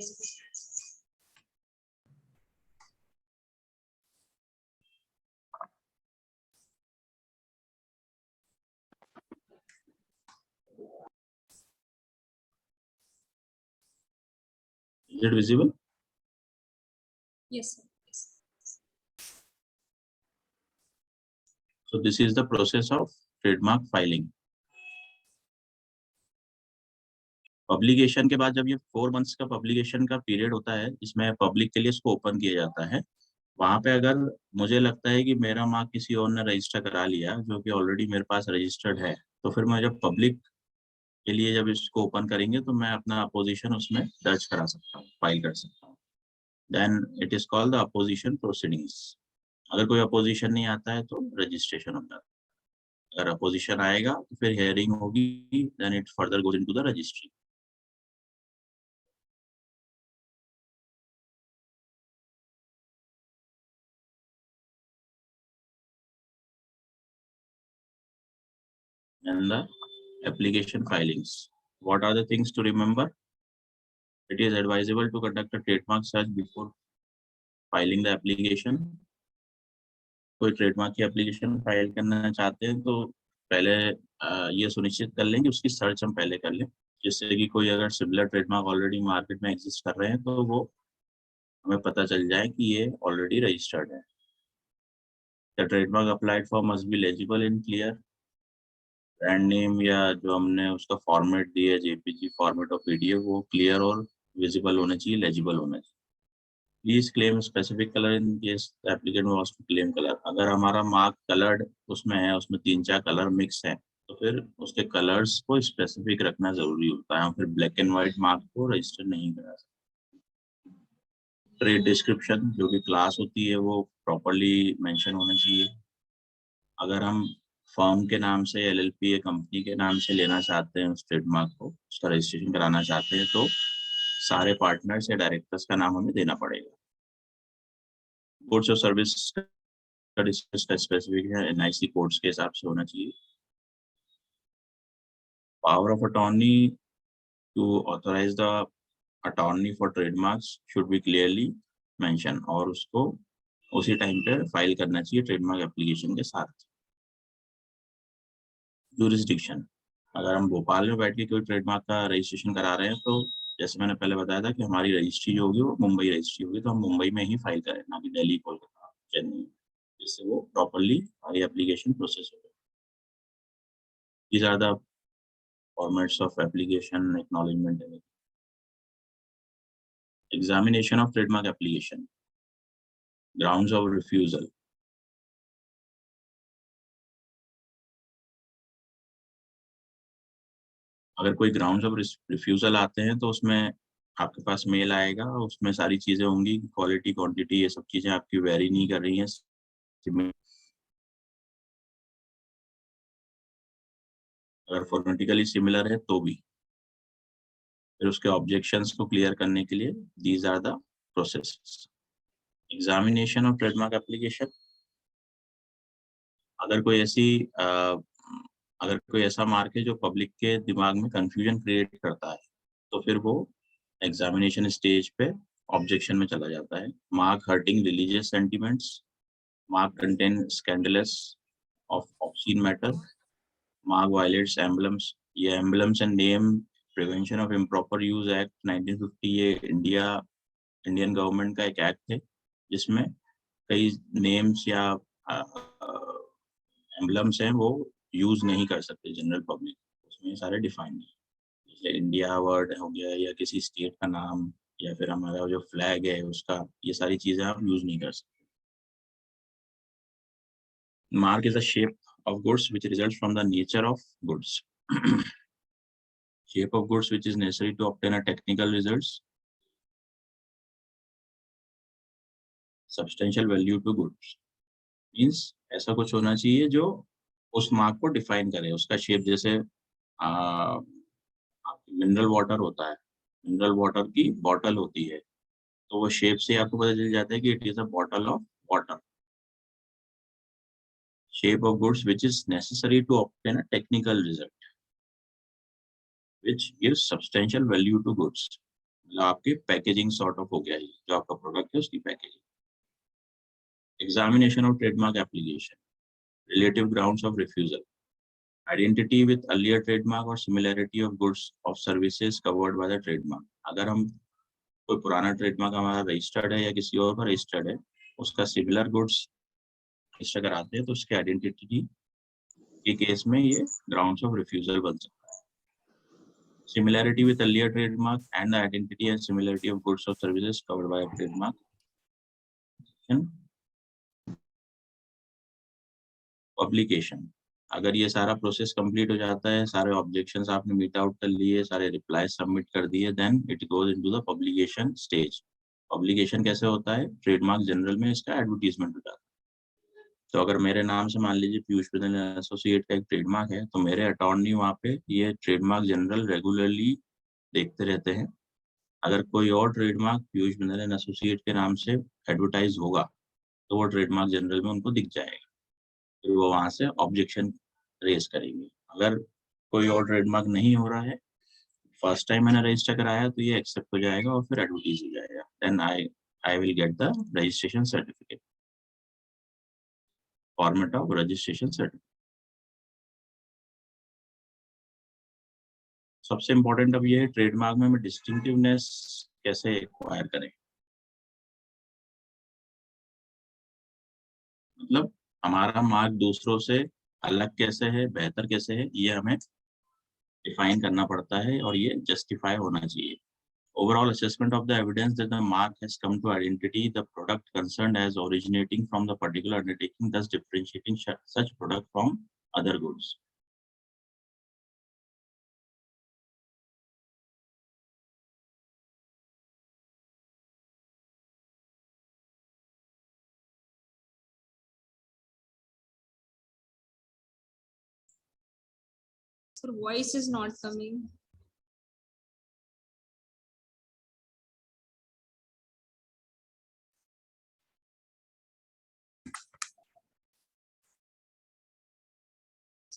is it visible? Yes, sir. Yes. So this is the process of trademark filing. Publication के बाद जब ये 4 months का publication का period होता है, इसमें public के लिए इसको ओपन किया जाता है। वहां पे अगर मुझे लगता है कि मेरा मार्क किसी और ने रजिस्टर करा लिया जो कि ऑलरेडी मेरे पास रजिस्टर्ड है, तो फिर मैं जब पब्लिक के लिए जब इसको ओपन करेंगे तो मैं अपना अपोजिशन उसमें दर्ज करा सकता हूँ, फाइल कर सकता हूँ। Then it is called the opposition proceedings. अगर कोई अपोजिशन नहीं आता है तो रजिस्ट्रेशन होता है, अगर अपोजिशन आएगा तो फिर हियरिंग होगी, then it further goes into the registry. And the application filings. What are the things to remember? It is advisable to conduct a trademark search before filing the application. कोई trademark की application file करना चाहते हैं तो पहले ये सुनिश्चित कर लें कि उसकी सर्च हम पहले कर लें, जिससे कि कोई अगर सिमिलर ट्रेडमार्क ऑलरेडी मार्केट में एग्जिस्ट कर रहे हैं तो वो हमें पता चल जाए कि ये ऑलरेडी रजिस्टर्ड है। The trademark applied for must be legible in clear. Brand name या जो हमने उसका फॉर्मेट दिया है जेपीजी फॉर्मेट ऑफ पीडीएफ, वो क्लियर और विजिबल होना चाहिए, लेजिबल होना चाहिए। Please claim specific colour in case applicant wants to claim colour. अगर हमारा मार्क कलर्ड उसमें है, उसमें 3-4 कलर मिक्स हैं, तो फिर उसके कलर्स को स्पेसिफिक रखना जरूरी होता है, हम फिर ब्लैक एंड व्हाइट मार्क को रजिस्टर नहीं करा सकते। ट्रेड डिस्क्रिप्शन जो कि क्लास होती है वो प्रॉपरली मेंशन होना चाहिए। अगर हम फर्म के नाम से, एलएलपी या कंपनी के नाम से लेना चाहते हैं उस ट्रेडमार्क को, उसका रजिस्ट्रेशन कराना चाहते हैं, तो सारे पार्टनर्स या डायरेक्टर्स का नाम हमें देना पड़ेगा। कोड्स ऑफ सर्विस स्पेसिफिक है, NIC कोड्स के हिसाब से होना चाहिए। Power of attorney to authorise the attorney for trademarks should be clearly mention, और उसको उसी टाइम पे फाइल करना चाहिए ट्रेडमार्क एप्लीकेशन के साथ। जुरिस्डिक्शन, अगर हम भोपाल में बैठ के कोई ट्रेडमार्क का रजिस्ट्रेशन करा रहे हैं तो जैसे मैंने पहले बताया था कि हमारी रजिस्ट्री जो होगी वो मुंबई रजिस्ट्री होगी, तो हम मुंबई में ही फाइल करें, ना कि दिल्ली, कोलकाता, चेन्नई, जिससे वो प्रॉपरली हमारी एप्लीकेशन प्रोसेस हो। These are the formats of application acknowledgement. Examination of trademark application. Grounds of refusal. अगर कोई ग्राउंड्स ऑफ रिफ्यूजल आते हैं तो उसमें आपके पास मेल आएगा, उसमें सारी चीजें होंगी, क्वालिटी, क्वांटिटी, ये सब चीजें आपकी वेरी नहीं कर रही हैं। अगर फोनेटिकली सिमिलर है तो भी, फिर उसके ऑब्जेक्शंस को क्लियर करने के लिए these are the processes. Examination of trademark application, अगर कोई ऐसा मार्क है जो पब्लिक के दिमाग में कंफ्यूजन क्रिएट करता है तो फिर वो एग्जामिनेशन स्टेज पे ऑब्जेक्शन में चला जाता है। Mark hurting religious sentiments, mark contain scandalous of obscene matter, mark violates emblems. ये emblems and name prevention of improper use act 1950, ये इंडियन गवर्नमेंट का एक एक्ट है जिसमें कई नेम्स या एम्बलम्स हैं वो यूज नहीं कर सकते जनरल पब्लिक, उसमें सारे डिफाइन है। जैसे इंडिया वर्ड हो गया या किसी स्टेट का नाम या फिर हमारा जो फ्लैग है उसका, ये सारी चीजें आप यूज नहीं कर सकते। Mark is a shape of goods which results from the nature of goods. Shape of goods which is necessary to obtain a technical results. Substantial value to goods means ऐसा कुछ होना चाहिए जो उस मार्क को डिफाइन करे। उसका shape, जैसे मिनरल वाटर होता है, मिनरल वाटर की बॉटल होती है, तो वो शेप से आपको पता चल जाता है कि it is a bottle of water. Shape of goods which is necessary to obtain a technical result, which gives substantial value to goods. मतलब आपकी पैकेजिंग सॉर्ट ऑफ हो गया, जो आपका प्रोडक्ट है उसकी packaging. Examination of trademark application, relative grounds of refusal, identity with earlier trademark और similarity of goods of services covered by the trademark. अगर हम कोई पुराना ट्रेडमार्क हमारा रजिस्टर्ड है या किसी और का रजिस्टर्ड है, उसका सिमिलर गुड्स रजिस्टर कराते हैं तो उसके आइडेंटिटी के केस में ये ग्राउंड्स ऑफ रिफ्यूजल बन सकता है। Similarity with earlier trademark and the identity and similarity of goods or services covered by a trademark. Publication, अगर ये सारा प्रोसेस कंप्लीट हो जाता है, सारे ऑब्जेक्शंस आपने मीट आउट कर लिए, सारे रिप्लाई सबमिट कर दिए, then it goes into the publication stage. Publication कैसे होता है? ट्रेडमार्क जनरल में इसका एडवर्टीजमेंट हो जाता है। तो अगर मेरे नाम से मान लीजिए पीयूष बिंदल एसोसिएट का एक ट्रेडमार्क है, तो मेरे अटॉर्नी वहाँ पे ये ट्रेडमार्क जनरल रेगुलरली देखते रहते हैं। अगर कोई और trademark Piyush Bindal and associate के नाम से एडवर्टाइज होगा तो वो ट्रेडमार्क जनरल में उनको दिख जाएगा, फिर वो वहाँ से ऑब्जेक्शन रेज करेंगे। अगर कोई और ट्रेडमार्क नहीं हो रहा है, फर्स्ट टाइम मैंने रजिस्टर कराया तो ये एक्सेप्ट हो जाएगा और फिर एडवर्टाइज हो जाएगा, then I will get the registration certificate. Format of registration certificate सबसे इम्पोर्टेंट अब ये है, ट्रेडमार्क में हमें डिस्टिंक्टिवनेस कैसे एक्वायर करें, मतलब हमारा मार्क दूसरों से अलग कैसे है, बेहतर कैसे है, ये हमें डिफाइन करना पड़ता है और ये जस्टिफाई होना चाहिए। Overall assessment of the evidence that the mark has come to identity the product concerned as originating from the particular undertaking, thus differentiating such product from other goods. Sir, voice is not coming.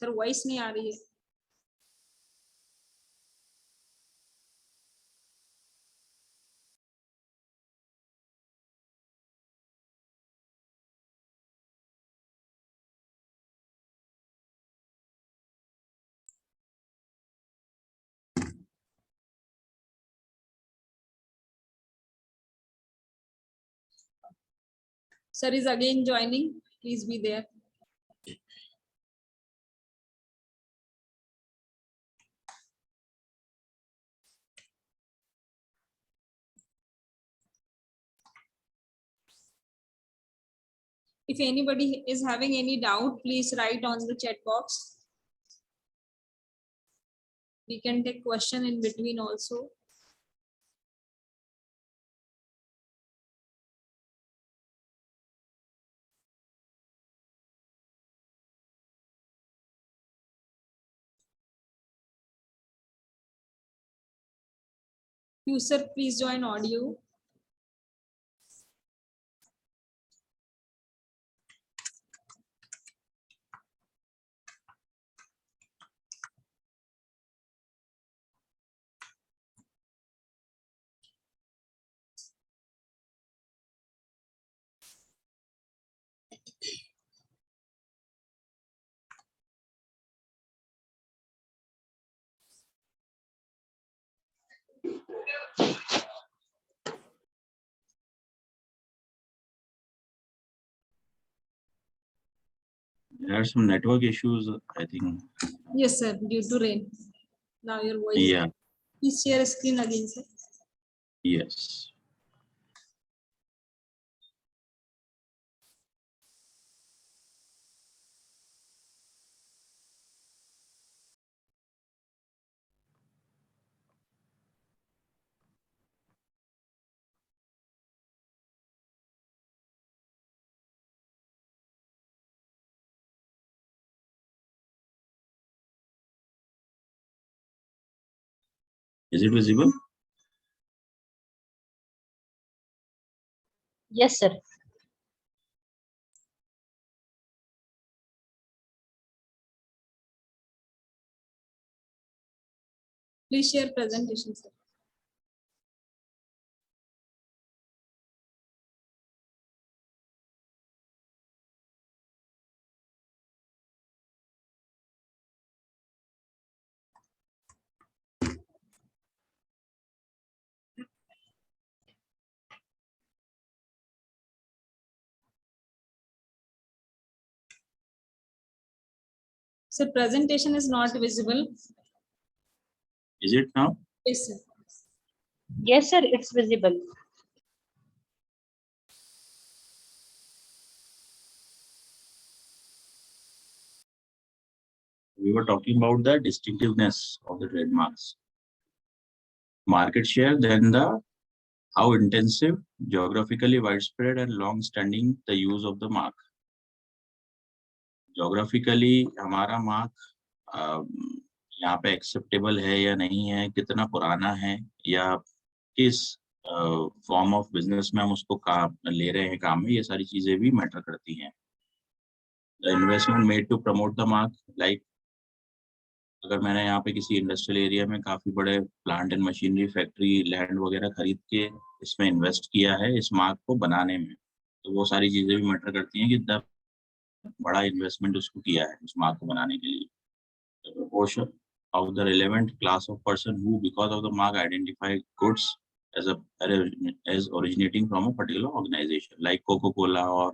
Sir voice नहीं आ रही है. Sir is again joining. Please be there. If anybody is having any doubt, please write on the chat box. We can take question in between also. User, please join audio. There are some network issues, I think. Yes, sir, due to rain. Now your voice. Yeah, Please share screen again, sir. yes. Is it visible? Yes, sir. Please share presentation, sir. Sir, presentation is not visible. Is it now? Yes, sir. Yes, sir, it's visible. We were talking about the distinctiveness of the trademarks. Market share, then the how intensive, geographically widespread and long-standing the use of the mark. Geographically, हमारा mark यहाँ पे acceptable है या नहीं है, कितना पुराना है या किस फॉर्म ऑफ बिजनेस में हम उसको ले रहे हैं काम में, ये सारी चीजें भी मैटर करती हैं. The investment made to promote the mark, like अगर मैंने यहाँ पे किसी इंडस्ट्रियल एरिया में काफी बड़े plant and machinery factory land वगैरह खरीद के इसमें इन्वेस्ट किया है इस मार्क को बनाने में, तो वो सारी चीजें भी मैटर करती हैं कि इतना बड़ा इन्वेस्टमेंट उसको किया है उस मार्क को बनाने के लिए. The proportion of the relevant class of person who because of the mark identify goods as originating from a particular organization like Coca-Cola or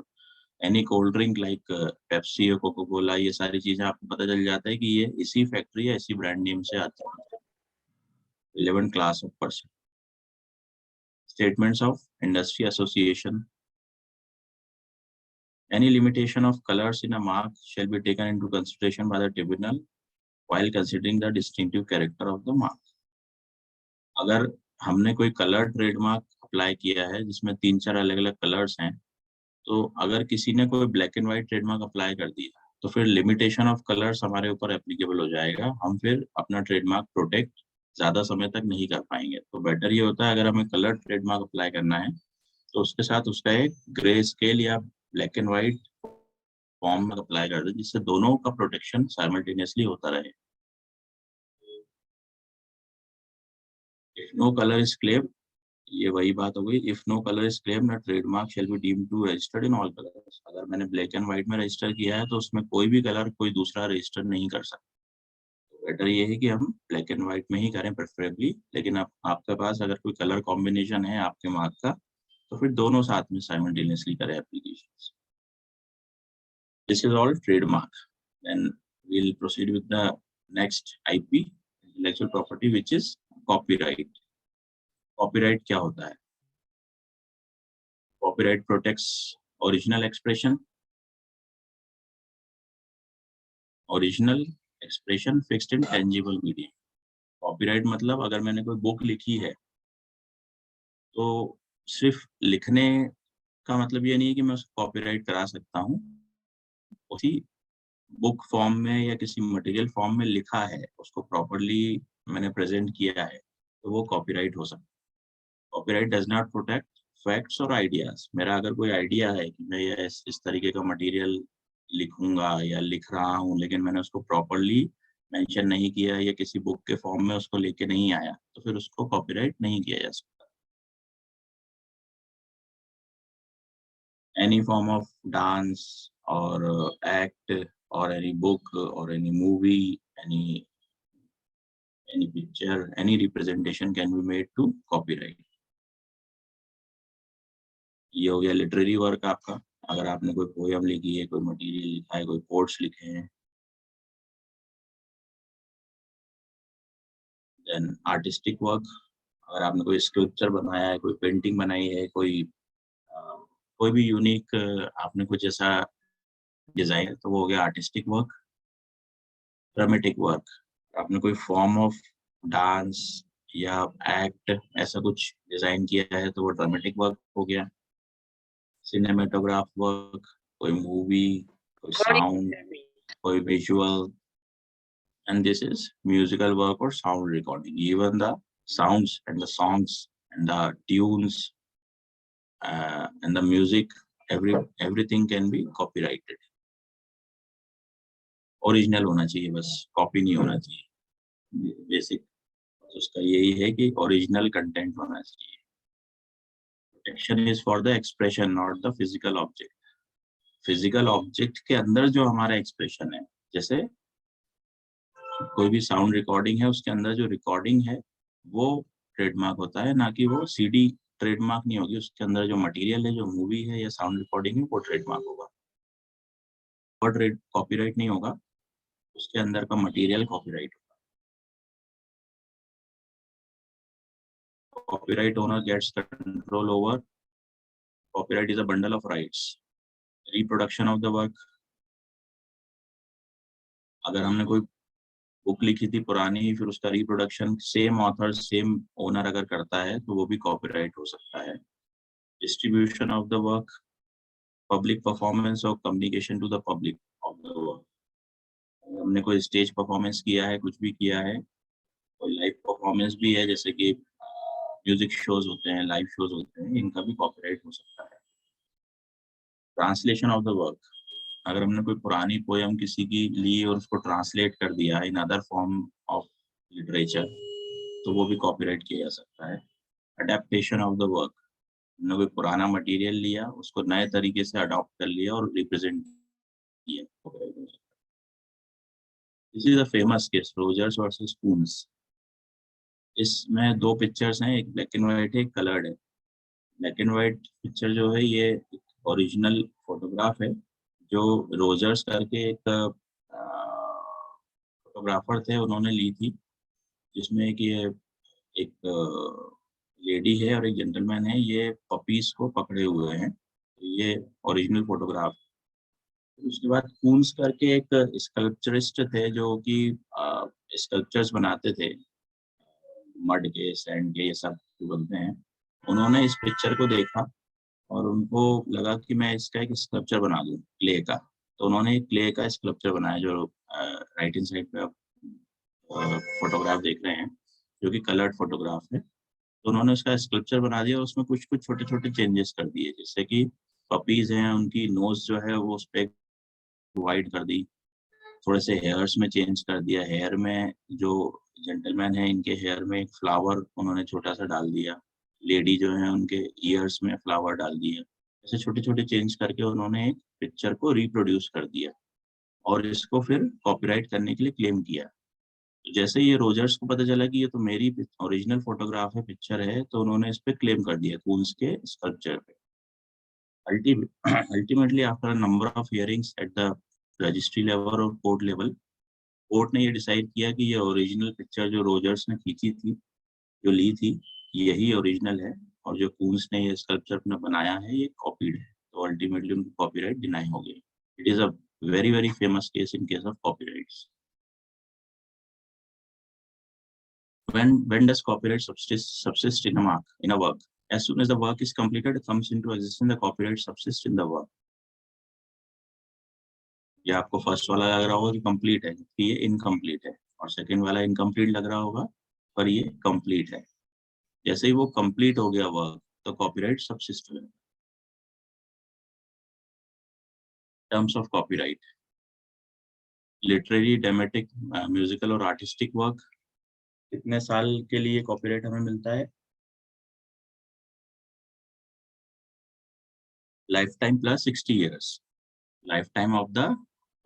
any cold drink like Pepsi or Coca-Cola, ये सारी चीजें आपको पता चल जाता है कि ये इसी फैक्ट्री या इसी ब्रांड नेम से आती है. Relevant class of person. Statements of industry association. Any limitation of colors in a mark shall be taken into consideration by the tribunal while considering the distinctive character of the mark. अगर हमने कोई colour trademark apply किया है जिसमें 3-4 अलग-अलग colours हैं, तो अगर किसी ने कोई black and white trademark apply कर दिया तो फिर लिमिटेशन ऑफ कलर्स हमारे ऊपर एप्लीकेबल हो जाएगा. हम फिर अपना ट्रेडमार्क प्रोटेक्ट ज्यादा समय तक नहीं कर पाएंगे. तो बेटर ये होता है अगर हमें कलर ट्रेडमार्क अप्लाई करना है तो उसके साथ उसका एक ग्रे स्केल या ब्लैक एंड व्हाइट फॉर्म में अप्लाई कर दे जिससे दोनों का प्रोटेक्शन साइमल्टेनियसली होता रहे। If no colour is claim, ये वही बात हो गई, if no colour is claim the trademark shall be deemed to registered in all colours. अगर मैंने ब्लैक एंड व्हाइट में रजिस्टर किया है तो उसमें कोई भी कलर कोई दूसरा रजिस्टर नहीं कर सकता। बेटर ये है कि हम ब्लैक एंड व्हाइट में ही करें प्रेफरेबली, लेकिन आपके पास अगर कोई कलर कॉम्बिनेशन है आपके मार्क का तो फिर दोनों साथ में साइमल्टेनियसली करें applications. This is all trademark. Then we will proceed with the next IP, intellectual property, which is copyright. Copyright क्या होता है? Copyright protects original expression, original expression fixed in tangible medium. Copyright मतलब अगर मैंने कोई book लिखी है तो सिर्फ लिखने का मतलब ये नहीं है कि मैं उसको कॉपीराइट करा सकता हूँ, उसी बुक फॉर्म में या किसी मटेरियल फॉर्म में लिखा है, उसको प्रॉपरली मैंने प्रेजेंट किया है तो वो कॉपीराइट हो सकता है। Copyright does not protect facts और आइडियाज। मेरा अगर कोई आइडिया है कि मैं ये इस तरीके का मटेरियल लिखूंगा या लिख रहा हूँ, लेकिन मैंने उसको प्रॉपरली मेंशन नहीं किया या किसी बुक के फॉर्म में उसको लेके नहीं आया, तो फिर उसको कॉपीराइट नहीं किया जा सकता। Any form of dance or act or any book or any movie, any picture, any representation can be made to copyright. ये हो गया लिटरेरी वर्क आपका। अगर आपने कोई पोयम लिखी है, कोई मटेरियल लिखा है, कोई कोट्स लिखे हैं। देन आर्टिस्टिक वर्क, अगर आपने कोई स्कल्पचर बनाया है, कोई पेंटिंग बनाई है, कोई भी यूनिक आपने कुछ ऐसा डिजाइन, तो वो हो गया आर्टिस्टिक वर्क। ड्रामेटिक वर्क, आपने कोई फॉर्म ऑफ डांस या एक्ट ऐसा कुछ डिजाइन किया है तो वो ड्रामेटिक वर्क हो गया। सिनेमेटोग्राफ वर्क, कोई मूवी, कोई साउंड, कोई visual, and this is musical work or sound recording. Even the sounds and the songs and the tunes and the music, everything can be copyrighted. Original होना चाहिए, बस copy नहीं होना चाहिए। Basic उसका यही है कि ओरिजिनल कंटेंट होना चाहिए। Protection is for the expression not the physical object. Physical object के अंदर जो हमारा एक्सप्रेशन है, जैसे कोई भी साउंड रिकॉर्डिंग है, उसके अंदर जो रिकॉर्डिंग है वो ट्रेडमार्क होता है, ना कि वो सीडी ट्रेडमार्क नहीं होगी। उसके अंदर जो मटेरियल है, जो मूवी है या साउंड रिकॉर्डिंग है, वो ट्रेडमार्क होगा। और कॉपीराइट नहीं होगा, उसके अंदर का मटेरियल कॉपीराइट होगा। Copyright owner gets control over. Copyright is a bundle of rights. Reproduction of the work. अगर हमने कोई बुक लिखी थी पुरानी, फिर उसका reproduction same author same owner अगर करता है तो वो भी कॉपीराइट हो सकता है। Distribution of the work, public performance और communication to the public of the work. हमने कोई स्टेज परफॉर्मेंस किया है, कुछ भी किया है, कोई लाइव परफॉर्मेंस भी है, जैसे कि म्यूजिक शोज होते हैं, लाइव शोज होते हैं, इनका भी कॉपीराइट हो सकता है। ट्रांसलेशन ऑफ द वर्क, अगर हमने कोई पुरानी पोयम किसी की ली और उसको ट्रांसलेट कर दिया in other form of literature, तो वो भी कॉपीराइट किया जा सकता है। अडेप्टेशन ऑफ द वर्क, हमने कोई पुराना मटेरियल लिया, उसको नए तरीके से अडॉप्ट कर लिया और रिप्रेजेंट किया, कॉपीराइट हो सकता है। This is a famous case, Rogers versus Coons. इसमें दो पिक्चर्स हैं, एक ब्लैक एंड व्हाइट है, एक कलर्ड है। ब्लैक एंड व्हाइट पिक्चर जो है ये ओरिजिनल फोटोग्राफ है जो रोजर्स करके एक फोटोग्राफर थे, उन्होंने ली थी, जिसमें कि ये एक लेडी है और एक जेंटलमैन है, ये पपीज को पकड़े हुए हैं। ये ओरिजिनल फोटोग्राफ। उसके बाद कून्स करके एक स्कल्पचरिस्ट थे जो कि स्कल्पचर्स बनाते थे मड के, सैंड के, ये सब जो बनते हैं। उन्होंने इस पिक्चर को देखा और उनको लगा कि मैं इसका एक स्कल्पचर बना दूं क्ले का, तो उन्होंने एक क्ले का स्कल्पचर बनाया, जो राइट हैंड साइड पे आप फोटोग्राफ देख रहे हैं, जो कि कलर्ड फोटोग्राफ है। तो उन्होंने उसका स्कल्पचर बना दिया और उसमें कुछ कुछ छोटे छोटे चेंजेस कर दिए, जैसे कि पपीज हैं, उनकी नोज जो है वो उस पर वाइट कर दी, थोड़े से हेयर्स में चेंज कर दिया, हेयर में जो जेंटलमैन है इनके हेयर में एक फ्लावर उन्होंने छोटा सा डाल दिया, लेडी जो है उनके ईयर्स में फ्लावर डाल दिया, ऐसे छोटे छोटे चेंज करके उन्होंने एक पिक्चर को रिप्रोड्यूस कर दिया और इसको फिर कॉपीराइट करने के लिए क्लेम किया। जैसे ये रोजर्स को पता चला कि ये तो मेरी ओरिजिनल फोटोग्राफ है, पिक्चर है, तो उन्होंने इस पे क्लेम कर दिया कून्स के स्कल्पचर पे। Ultimately, after a number of hearings at the registry level और कोर्ट लेवल, कोर्ट ने ये डिसाइड किया कि ये ओरिजिनल पिक्चर जो रोजर्स ने खींची थी, जो ली थी, यही ओरिजिनल है और जो कून्स ने ये स्कल्पचर अपना बनाया है ये कॉपीड है। तो अल्टीमेटली उनको कॉपीराइट डिनाई हो गई। It is a very very famous case in case of copyrights. When does copyright subsist in a work? As soon as the work is completed, it comes into existence, the copyright subsists in the work. ये आपको first वाला लग रहा होगा कि complete है, ये incomplete है, और सेकंड वाला इनकम्प्लीट लग रहा होगा पर ये कंप्लीट है। जैसे ही वो कंप्लीट हो गया वर्क तो कॉपीराइट सबसिस्ट हो गया। Terms of copyright: literary, dramatic, musical और आर्टिस्टिक वर्क, कितने साल के लिए कॉपीराइट हमें मिलता है? Lifetime plus 60 years. Lifetime of the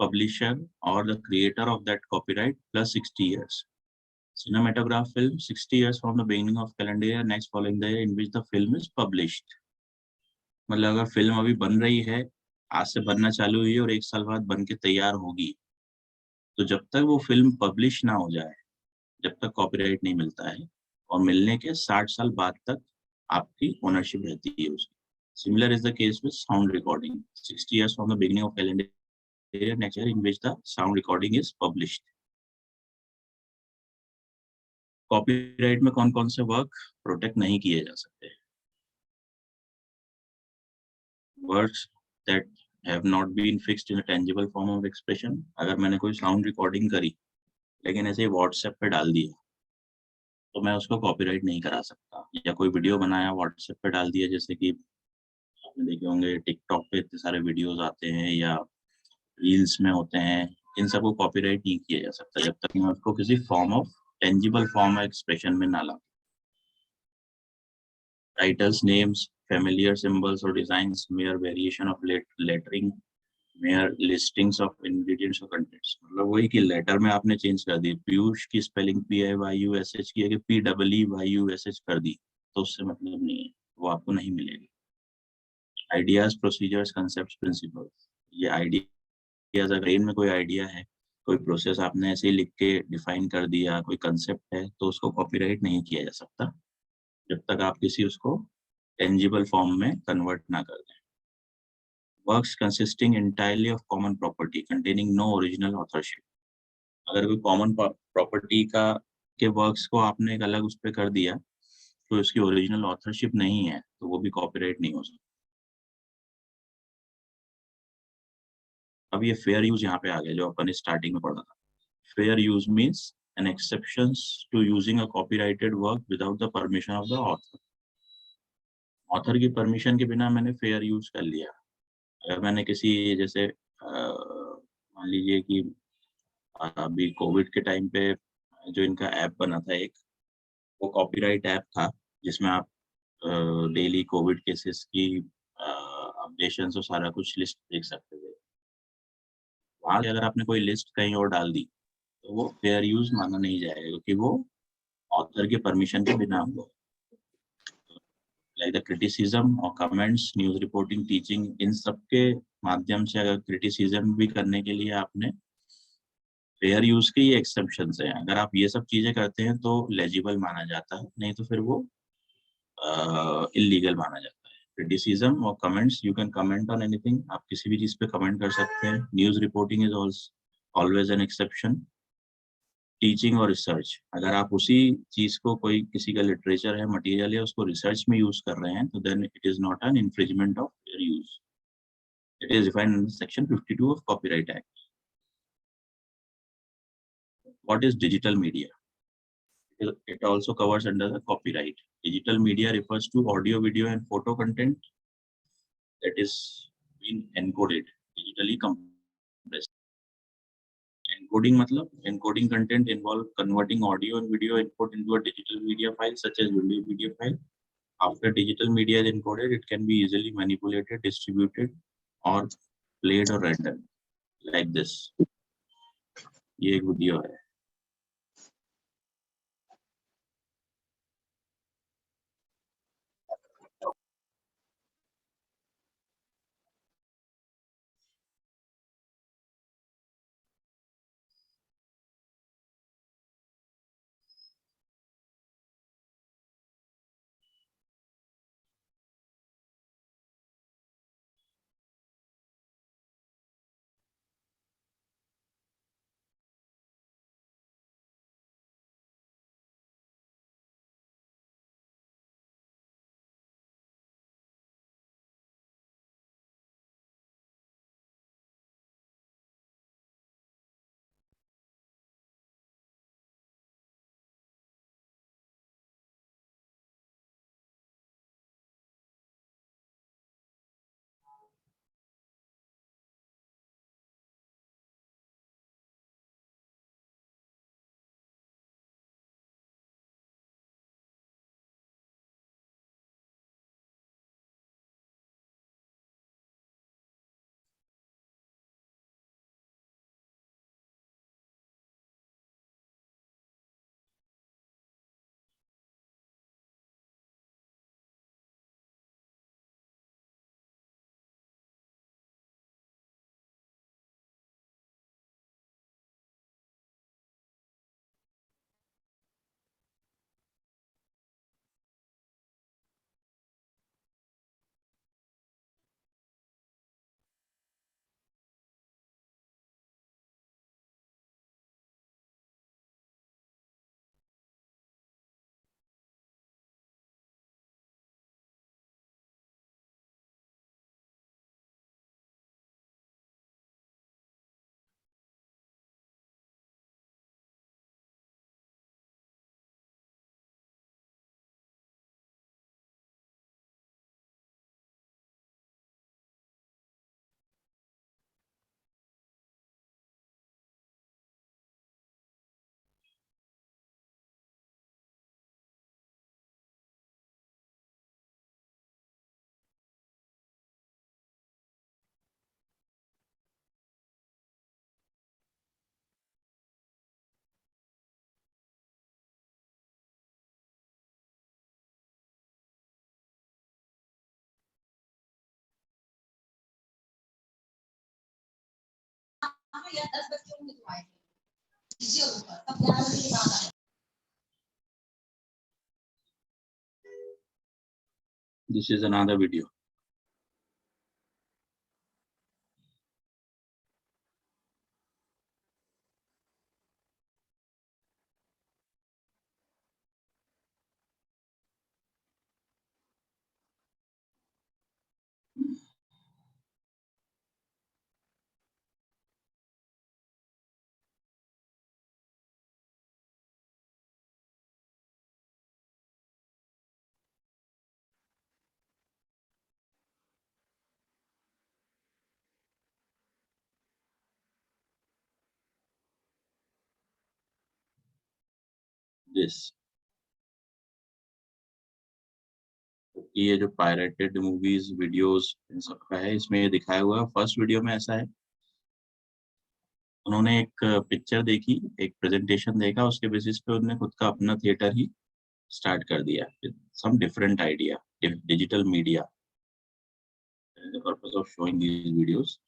publisher or the creator of that copyright plus 60 years. Cinematograph film, 60 years from the beginning of calendar year next following the year in which the film is published. मतलब अगर film अभी बन रही है, आज से बनना चालू हुई है और 1 साल बाद बन के तैयार होगी, तो जब तक वो फिल्म पब्लिश ना हो जाए, जब तक कॉपीराइट नहीं मिलता है, और मिलने के 60 साल बाद तक आपकी ओनरशिप रहती है उसकी। Similar is the case with sound recording. 60 years from the beginning of calendar year next year in which the sound recording is published. Copyright में कौन-कौन से वर्क प्रोटेक्ट नहीं किए जा सकते? Works that have not been fixed in a tangible form of expression. अगर मैंने कोई साउंड रिकॉर्डिंग करी लेकिन ऐसे ही व्हाट्सएप पे डाल दिया तो मैं उसको कॉपीराइट नहीं करा सकता। या कोई वीडियो बनाया व्हाट्सएप पे डाल दिया, जैसे कि आपने देखे होंगे टिकटॉक पे इतने सारे वीडियोस आते हैं या रील्स में होते हैं, इन सबको कॉपीराइट नहीं किया जा सकता जब तक मैं उसको किसी form of tangible form of expression में ना लाऊं। Titles, names, familiar symbols or designs, mere variation of lettering, mere listings of ingredients or contents. मतलब वही कि लेटर में आपने चेंज कर दी, पीयूष की स्पेलिंग PIYUSH की है कि PEEYUSH कर दी, तो उससे मतलब नहीं है, वो आपको नहीं मिलेगी। आइडियाज, प्रोसीजर्स, कंसेप्ट, प्रिंसिपल्स, ये आइडियाज, अगर ब्रेन में कोई आइडिया है, कोई प्रोसेस आपने ऐसे ही लिख के डिफाइन कर दिया, कोई कंसेप्ट है, तो उसको कॉपीराइट नहीं किया जा सकता जब तक आप किसी उसको टेंजिबल फॉर्म में कन्वर्ट ना कर दें। Works consisting entirely of common property containing no original authorship, अगर कोई कॉमन प्रॉपर्टी का के वर्क्स को आपने एक अलग उस पर कर दिया तो उसकी ओरिजिनल ऑथरशिप नहीं है, तो वो भी कॉपीराइट नहीं हो सकता। अब ये फेयर यूज यहाँ पे आ गया जो अपन स्टार्टिंग में पढ़ा था। Fair use means an exceptions to using a copyrighted work without the permission of the author. Author की परमिशन के बिना मैंने फेयर यूज कर लिया। अगर मैंने किसी जैसे मान लीजिए कि अभी कोविड के टाइम पे जो इनका ऐप बना था एक, वो कॉपीराइट ऐप था जिसमें आप डेली कोविड केसेस की अपडेशंस और सारा कुछ लिस्ट देख सकते थे। वहाँ अगर आपने कोई लिस्ट कहीं और डाल दी तो वो फेयर यूज माना नहीं जाएगा क्योंकि वो ऑथर के परमिशन के बिना हुआ। लाइक द क्रिटिसिज्म और कमेंट्स, न्यूज रिपोर्टिंग, टीचिंग, इन सब के माध्यम से अगर क्रिटिसिज्म भी करने के लिए आपने फेयर यूज के ये एक्सेप्शंस हैं, अगर आप ये सब चीजें करते हैं तो लेजिबल माना जाता है, नहीं तो फिर वो इलीगल माना जाता है। क्रिटिसिज्म और comments, you can comment on anything, आप किसी भी चीज पे कमेंट कर सकते हैं। News reporting is always an exception. Teaching और रिसर्च, अगर आप उसी चीज को कोई किसी का लिटरेचर है, मटेरियल है, उसको रिसर्च में यूज कर रहे हैं तो then it is not an infringement of fair use. It is defined in section 52 of copyright act. What is digital media? It also covers under the copyright. Digital media refers to audio, video, and photo content that is being encoded, digitally compressed. Encoding matlab encoding content involve converting audio and video input into a digital media file such as video file. After digital media is encoded, it can be easily manipulated, distributed, or played or rendered like this. ये एक video है. This is another video. This. ये जो pirated movies videos in सब का है, इसमें ये दिखाया हुआ है. फर्स्ट वीडियो में ऐसा है, उन्होंने एक पिक्चर देखी, एक प्रेजेंटेशन देखा, उसके बेसिस पे उन्होंने खुद का अपना थिएटर ही स्टार्ट कर दिया with some different idea, digital media. The purpose of showing these videos.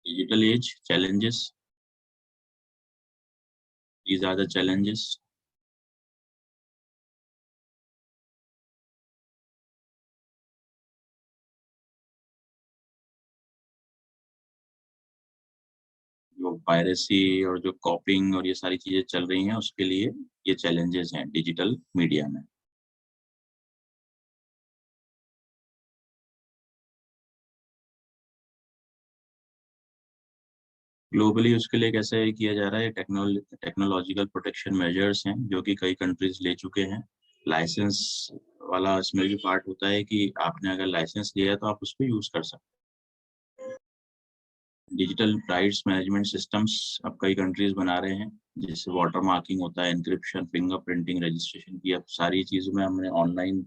Digital age challenges. These are the challenges. जो पायरेसी और जो कॉपिंग और ये सारी चीजें चल रही हैं, उसके लिए ये चैलेंजेस हैं डिजिटल मीडिया में. ग्लोबली उसके लिए कैसे किया जा रहा है, टेक्नोलॉजिकल प्रोटेक्शन मेजर्स हैं जो कि कई कंट्रीज ले चुके हैं. लाइसेंस वाला इसमें भी पार्ट होता है कि आपने अगर लाइसेंस लिया है तो आप उसको यूज कर सकते हैं. डिजिटल राइट्स मैनेजमेंट सिस्टम्स अब कई कंट्रीज बना रहे हैं, जिससे वाटर मार्किंग होता है, एनक्रिप्शन, फिंगरप्रिंटिंग, रजिस्ट्रेशन की अब सारी चीज़ों में हमने ऑनलाइन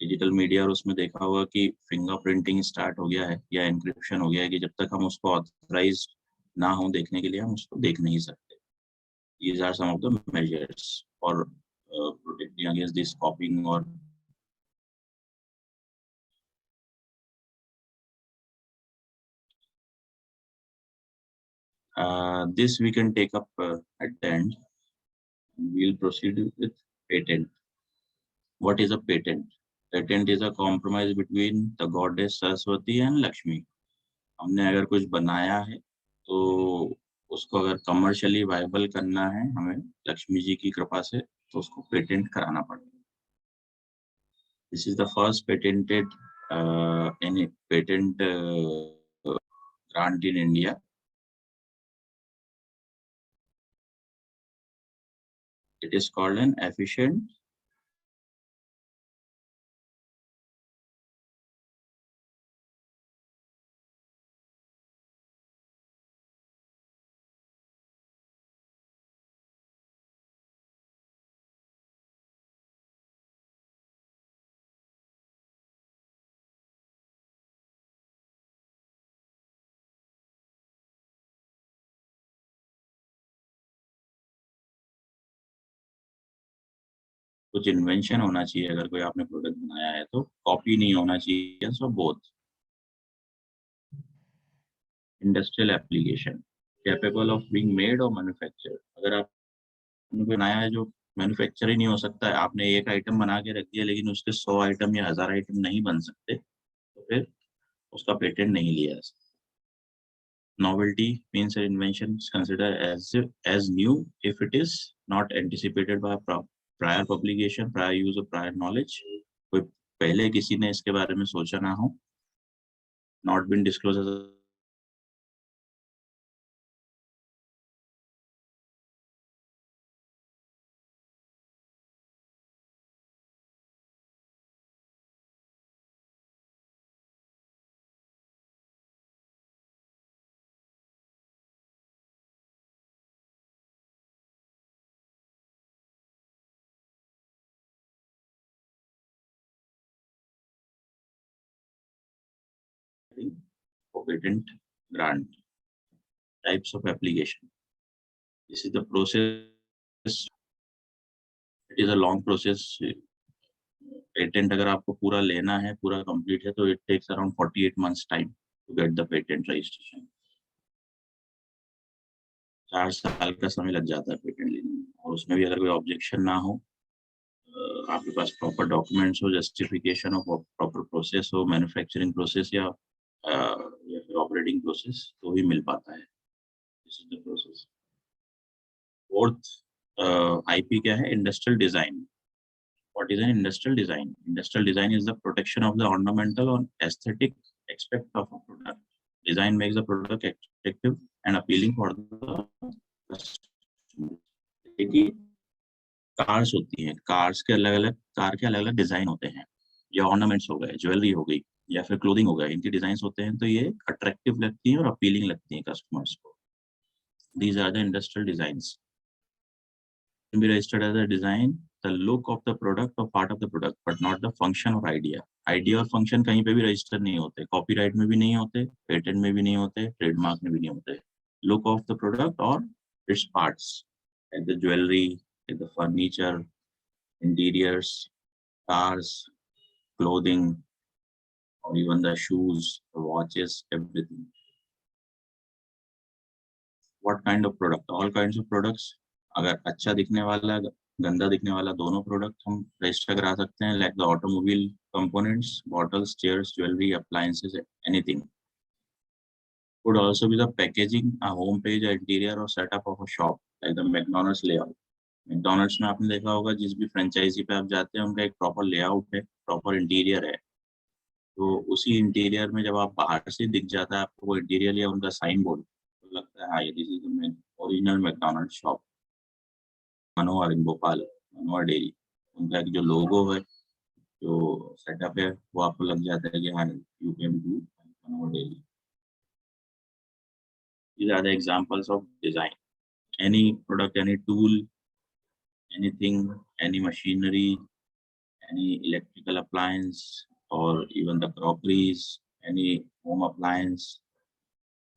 डिजिटल मीडिया और उसमें देखा होगा कि फिंगरप्रिंटिंग स्टार्ट हो गया है या एनक्रिप्शन हो गया है कि जब तक हम उसको ऑथराइज ना हो देखने के लिए हम उसको देख नहीं सकते। These are some of the measures for protecting against this copying or this we can take up at the end. We'll proceed with patent. What is a patent? Patent is a compromise between the goddess Saraswati and Lakshmi. हमने अगर कुछ बनाया है तो उसको अगर commercially viable करना है हमें लक्ष्मी जी की कृपा से, तो उसको पेटेंट कराना पड़ेगा। This is the first patented any patent grant in India. It is called an efficient कुछ इन्वेंशन होना चाहिए अगर कोई आपने प्रोडक्ट बनाया है तो, कॉपी नहीं होना चाहिए। So both industrial application capable of being made और मैन्युफैक्चर। अगर आपने बनाया है जो मैन्युफैक्चर ही नहीं हो सकता है, आपने एक आइटम बना के रख दिया लेकिन उसके 100 आइटम या 1000 आइटम नहीं बन सकते, तो फिर उसका पेटेंट नहीं लिया जा सकता। Novelty means an invention is considered as new if it is not anticipated by prior publication, prior use or prior knowledge. कोई पहले किसी ने इसके बारे में सोचा ना हो, not been disclosed as a for patent grant. Types of application. This is the process. It is a long process. Patent अगर आपको पूरा लेना है, पूरा कंप्लीट है, तो it takes around 48 months time to get the patent registration. 4 साल का समय लग जाता है पेटेंट लेने में, और उसमें भी अगर कोई ऑब्जेक्शन ना हो, आपके पास प्रॉपर डॉक्यूमेंट्स हो, जस्टिफिकेशन हो, प्रॉपर प्रोसेस हो, मैन्युफैक्चरिंग प्रोसेस या फिर ऑपरेटिंग प्रोसेस, तो भी मिल पाता है। This is the process. Fourth IP क्या है? Industrial design. What is an industrial design? Industrial design is the protection of the ornamental or aesthetic aspect of a product. Design makes the product attractive and appealing for the customer. देखिए, cars होती हैं, cars के अलग-अलग car के अलग-अलग design होते हैं, या ऑर्नामेंट्स हो गए, ज्वेलरी हो गई, या फिर क्लोथिंग हो गया, इनके डिजाइन होते हैं, तो ये अट्रैक्टिव लगती हैं और अपीलिंग लगती हैं कस्टमर्स को। These are the industrial designs. Can be registered as a design, the look of the product or part of the product, but not the function or idea. Idea और function कहीं पे भी register नहीं होते, copyright में भी नहीं होते, patent में भी नहीं होते, trademark में भी नहीं होते। Look of the product or its parts, like the jewelry, like the furniture, interiors, cars, clothing, or even the shoes, the watches, everything. What kind of product? All kinds of products. अगर अच्छा दिखने वाला, गंदा दिखने वाला, दोनों product हम register करा सकते हैं, like the automobile components, bottles, chairs, jewellery, appliances, anything. Could also be the packaging, a home page, a interior or setup of a shop, like the McDonald's layout. McDonald's में आपने देखा होगा, जिस भी फ्रेंचाइजी पे आप जाते हैं, उनका एक प्रॉपर लेआउट है, प्रॉपर इंटीरियर है। तो उसी इंटीरियर में जब आप बाहर से दिख जाता है आपको वो इंटीरियर या उनका साइन बोर्ड, तो लगता है हाँ, ये this is the original McDonald's shop. Manohar in Bhopal, Manohar dairy, उनका एक जो लोगो है, जो सेटअप है, वो आपको लग जाता है कि हाँ, you can do Manohar dairy. These are the examples of design. Any product, any tool, anything, any machinery, any electrical appliance, or even the crockeries, any home appliance,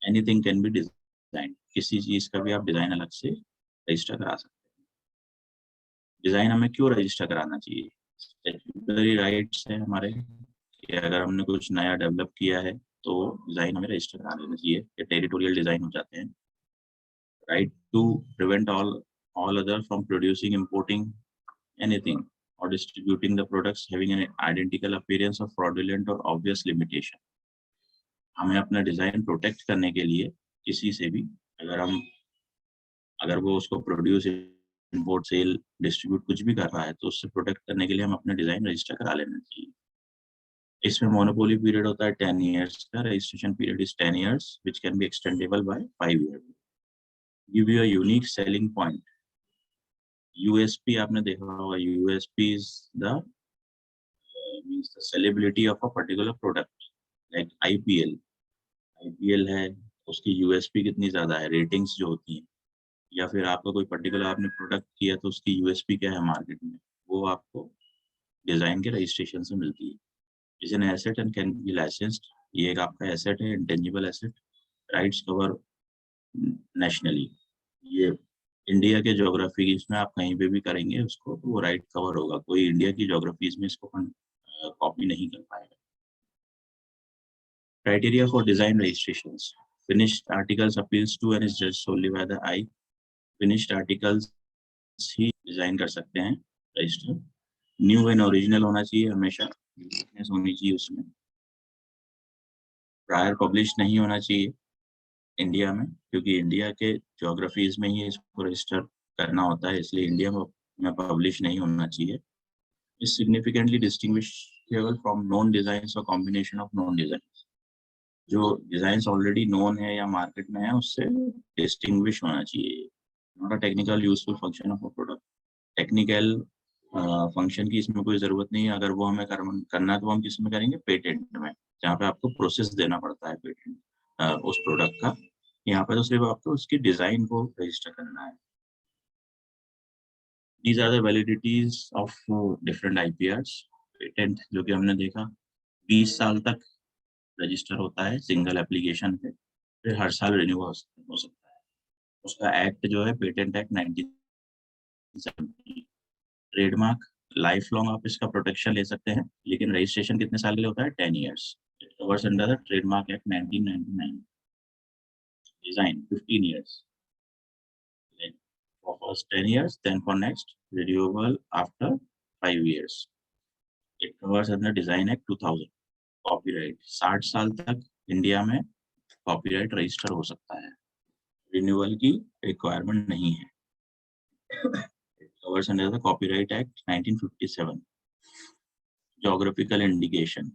anything can be designed. किसी चीज का भी आप design अलग से register करा सकते हैं. डिजाइन हमें क्यों रजिस्टर कराना चाहिए? स्टैट्यूटरी राइट्स है हमारे कि अगर हमने कुछ नया डेवलप किया है तो डिजाइन हमें रजिस्टर करा लेना चाहिए. ये टेरिटोरियल डिजाइन हो जाते हैं. Right to prevent all other from producing, importing anything or distributing the products having an identical appearance of fraudulent or obvious limitation. हमें अपना डिजाइन प्रोटेक्ट करने के लिए किसी से भी अगर वो उसको प्रोड्यूस, इंपोर्ट, सेल, डिस्ट्रीब्यूट कुछ भी कर रहा है तो उससे प्रोटेक्ट करने के लिए हम अपना डिजाइन रजिस्टर करा लेना चाहिए. इसमें मोनोपोली पीरियड होता है 10 years का. Registration period is 10 years which can be extendable by 5 years. Give you a unique selling point. USP आपने देखा होगा. USP is the means the sellability of a particular product. Like IPL है, उसकी USP कितनी ज्यादा है, ratings जो होती हैं, या फिर आपका कोई पर्टिकुलर आपने प्रोडक्ट किया तो उसकी USP क्या है मार्केट में, वो आपको डिजाइन के रजिस्ट्रेशन से मिलती है. Is an asset and can be licensed. ये एक आपका एसेट है, intangible asset. Rights cover nationally. ये इंडिया के ज्योग्राफीज में आप कहीं पे भी करेंगे उसको तो वो राइट कवर होगा. कोई इंडिया की ज्योग्राफीज में इसको कॉपी नहीं कर पाएगा. Criteria for design registrations. Finished articles appeals to and is judged solely by the eye. Finished articles he design कर सकते हैं रजिस्टर. न्यू एंड ओरिजिनल होना चाहिए हमेशा. यूनिकनेस होनी चाहिए उसमें. प्रायर पब्लिश नहीं होना चाहिए इंडिया में, क्योंकि इंडिया के ज्योग्राफीज में ही इसको रजिस्टर करना होता है, इसलिए इंडिया में पब्लिश नहीं होना चाहिए. Is significantly distinguishable from non designs और कॉम्बिनेशन ऑफ नॉन डिजाइन्स. जो डिजाइन्स ऑलरेडी नोन है या मार्केट में है उससे डिस्टिंग्विश होना चाहिए. Not a technical useful function of a product. Technical function की इसमें कोई जरूरत नहीं है. अगर वो हमें करना है तो हम किस में करेंगे, पेटेंट में, जहाँ पे आपको प्रोसेस देना पड़ता है पेटेंट उस प्रोडक्ट का. यहाँ पे तो सिर्फ आपको उसकी डिजाइन को रजिस्टर करना है. These are the validities of different IPRs. Patent जो कि हमने देखा 20 साल तक रजिस्टर होता है सिंगल एप्लीकेशन पे, फिर हर साल रिन्यू हो सकता है. उसका एक्ट जो है patent act 1970. Trademark life long आप इसका प्रोटेक्शन ले सकते हैं, लेकिन रजिस्ट्रेशन कितने साल के लिए होता है, 10 years. It covers under the Trademark Act 1999. Design 15 years. Like for first 10 years, then for next renewable after 5 years. It covers under Design Act 2000. Copyright 60 साल तक इंडिया में कॉपीराइट रजिस्टर हो सकता है. रिन्यूअल की रिक्वायरमेंट नहीं है. It covers under the Copyright Act 1957. Geographical indication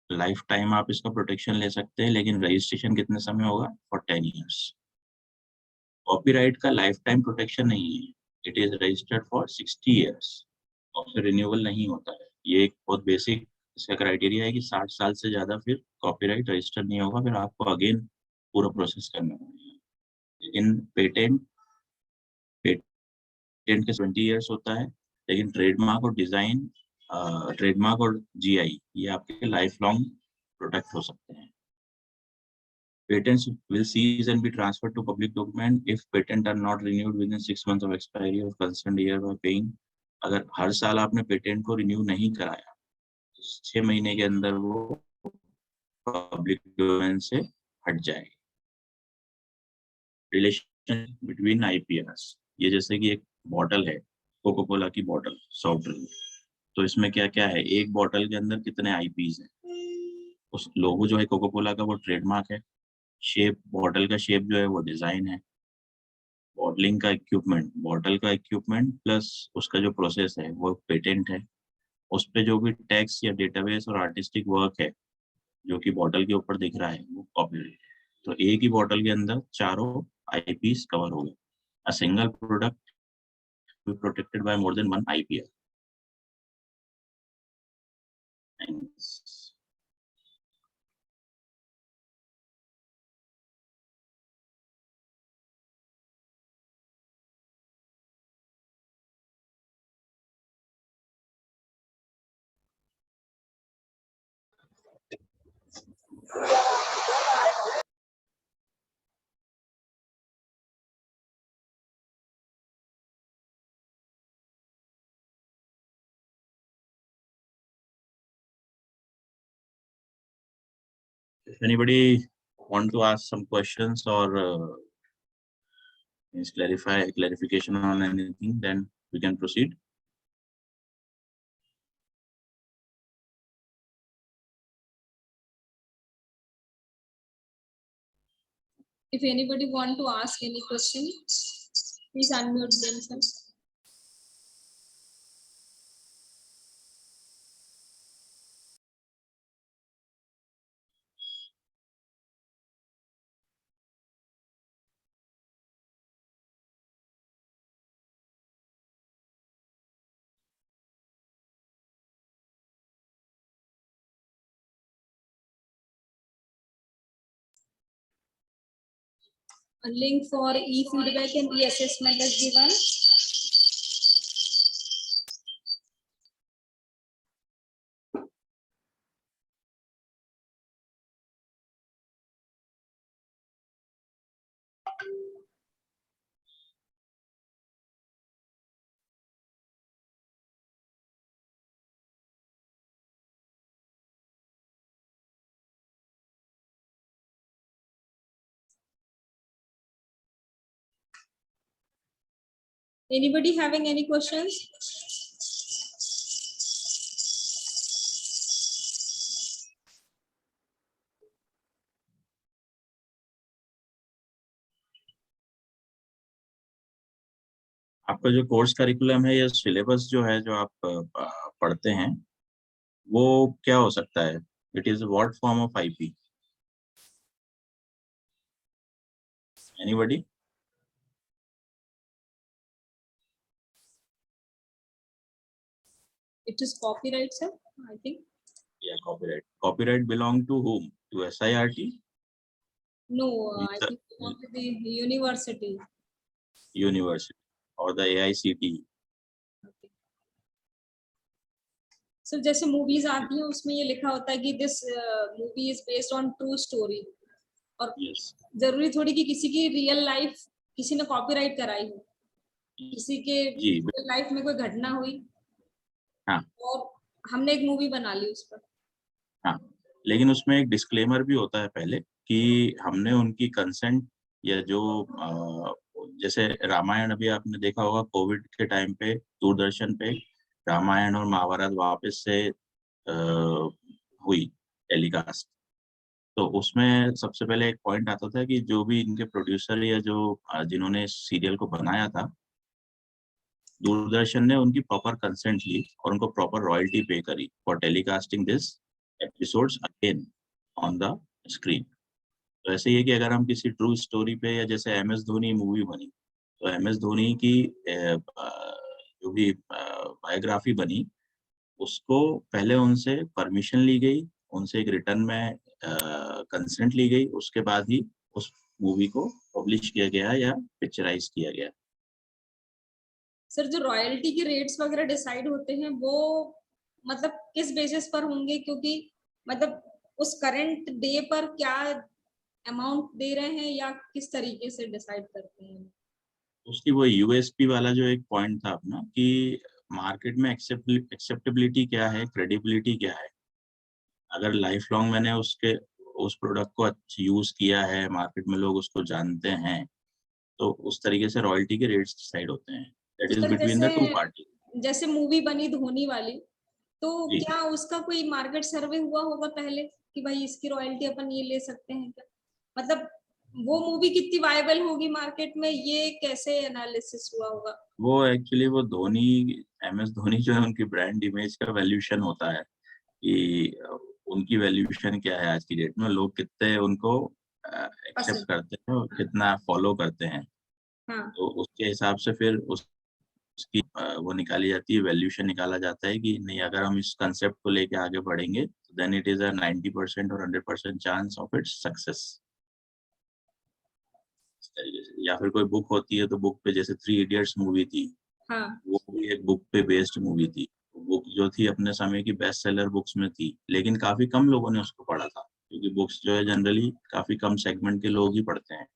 life time आप इसका प्रोटेक्शन ले सकते हैं, लेकिन रजिस्ट्रेशन कितने समय होगा, फॉर 10 years. कॉपीराइट का लाइफ टाइम प्रोटेक्शन नहीं है. It is registered for 60 years और फिर रिन्यूअल नहीं होता है. ये एक बहुत बेसिक इसका क्राइटेरिया है कि 60 साल से ज्यादा फिर कॉपीराइट रजिस्टर नहीं होगा, फिर आपको अगेन पूरा प्रोसेस करना पड़ेगा. लेकिन पेटेंट के 20 years होता है, लेकिन ट्रेडमार्क और डिजाइन, ट्रेडमार्क और GI ये आपके लाइफ लॉन्ग प्रोटेक्ट हो सकते हैं. Patents will cease and be transferred to public domain if patent are not renewed within 6 months of expiry of concerned year by paying. अगर हर साल आपने पेटेंट को रिन्यू नहीं कराया, 6 महीने के अंदर वो पब्लिक डोमेन से हट जाएगी. Relation between IPRs. ये जैसे कि एक बॉटल है, कोको कोला की बॉटल, सॉफ्ट ड्रिंक, तो इसमें क्या क्या है, एक बॉटल के अंदर कितने IPs हैं. उस लोगो जो है कोको कोला का वो ट्रेडमार्क है. शेप, बॉटल का शेप जो है वो डिजाइन है. बॉटलिंग का इक्विपमेंट, बॉटल का इक्विपमेंट प्लस उसका जो प्रोसेस है वो पेटेंट है. उस पे जो भी टेक्स्ट या डेटाबेस और आर्टिस्टिक वर्क है जो कि बॉटल के ऊपर दिख रहा है वो कॉपीराइट है. तो एक ही बॉटल के अंदर चारों IPs कवर हो गए. A single product protected by more than 1 IPR. Thanks. If anybody want to ask some questions or means clarification on anything, then we can proceed. If anybody want to ask any question, please unmute themselves. A link for e-feedback and e-assessment is given. Anybody having any questions? आपका जो course curriculum है या syllabus जो है जो आप पढ़ते हैं वो क्या हो सकता है? It is what form of IP? Anybody? It is copyright, sir, I think. Yeah, copyright. Copyright belong to whom? To SIRT? No, I It's a- think it belongs to the university. University or the AICTE? Sir जैसे movies आती हैं उसमें ये लिखा होता है कि this movie is based on true story, और Yes. जरूरी थोड़ी कि किसी की रियल लाइफ किसी ने कॉपीराइट कराई हो, किसी के जी रियल लाइफ में कोई घटना हुई हाँ और हमने एक मूवी बना ली उस पर। हाँ, लेकिन उसमें एक डिस्क्लेमर भी होता है पहले कि हमने उनकी कंसेंट या जो जैसे रामायण, अभी आपने देखा होगा कोविड के टाइम पे दूरदर्शन पे रामायण और महाभारत वापस से हुई टेलीकास्ट, तो उसमें सबसे पहले एक पॉइंट आता था कि जो भी इनके प्रोड्यूसर या जो जिन्होंने इस सीरियल को बनाया था, दूरदर्शन ने उनकी प्रॉपर कंसेंट ली और उनको प्रॉपर रॉयल्टी पे करी for telecasting this episodes again on the screen. तो ऐसे ही है कि अगर हम किसी ट्रू स्टोरी पे या जैसे MS धोनी मूवी बनी, तो MS धोनी की जो भी बायोग्राफी बनी उसको पहले उनसे परमिशन ली गई, उनसे एक रिटर्न में कंसेंट ली गई, उसके बाद ही उस मूवी को पब्लिश किया गया या पिक्चराइज किया गया। सर जो रॉयल्टी के रेट्स वगैरह डिसाइड होते हैं वो मतलब किस बेसिस पर होंगे, क्योंकि मतलब उस करंट डे पर क्या अमाउंट दे रहे हैं या किस तरीके से डिसाइड करते हैं? उसकी वो USP वाला जो एक पॉइंट था अपना कि मार्केट में एक्सेप्टेबिलिटी क्या है, क्रेडिबिलिटी क्या है। अगर लाइफ लॉन्ग मैंने उस प्रोडक्ट को यूज किया है, मार्केट में लोग उसको जानते हैं, तो उस तरीके से रॉयल्टी के रेट्स डिसाइड होते हैं। That is between the two party. जैसे मूवी बनी धोनी वाली, तो जी। क्या उसका कोई मार्केट सर्वे हुआ होगा पहले कि भाई इसकी रॉयल्टी अपन ये ले सकते हैं क्या? मतलब वो मूवी कितनी वायबल होगी मार्केट में, ये कैसे एनालिसिस हुआ होगा? वो एक्चुअली वो धोनी, MS धोनी जो है उनकी ब्रांड इमेज का वैल्यूएशन होता है कि उनकी वैल्यूएशन क्या है आज की डेट में, लोग कितने उनको एक्सेप्ट करते हैं और कितना फॉलो करते हैं। हाँ। तो उसके हिसाब से फिर उसकी वो निकाली जाती है, वैल्यूएशन निकाला जाता है कि नहीं, अगर हम इस कंसेप्ट को लेके आगे बढ़ेंगे तो देन इट इज अ 90% और 100% चांस ऑफ इट्स सक्सेस। या फिर कोई बुक होती है तो बुक पे, जैसे 3 इडियट्स मूवी थी, हाँ। वो भी एक बुक पे बेस्ड मूवी थी। बुक जो थी अपने समय की बेस्ट सेलर बुक्स में थी, लेकिन काफी कम लोगों ने उसको पढ़ा था क्योंकि क्योंकि बुक्स जो है जनरली काफी कम सेगमेंट के लोग ही पढ़ते हैं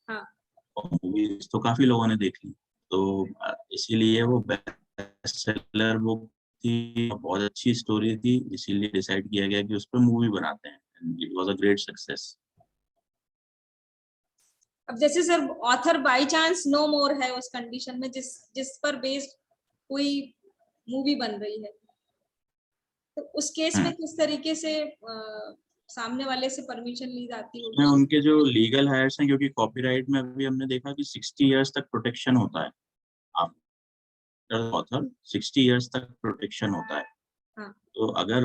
हाँ। और मूवीज तो काफी लोगों ने देख ली, तो इसीलिए वो बेस्ट सेलर बुक थी, बहुत अच्छी स्टोरी थी, इसीलिए डिसाइड किया गया कि उस पर मूवी बनाते हैं। It was a great success. अब जैसे sir author by chance no more है उस कंडीशन में जिस पर बेस्ड कोई मूवी बन रही है, तो उस केस में किस तरीके से सामने वाले से परमिशन ली जाती में होगी? उनके जो लीगल हायर्स हैं, क्योंकि कॉपीराइट में अभी हमने देखा कि 60 इयर्स तक प्रोटेक्शन होता है, आफ्टर ऑथर 60 इयर्स तक प्रोटेक्शन होता है। हाँ। तो अगर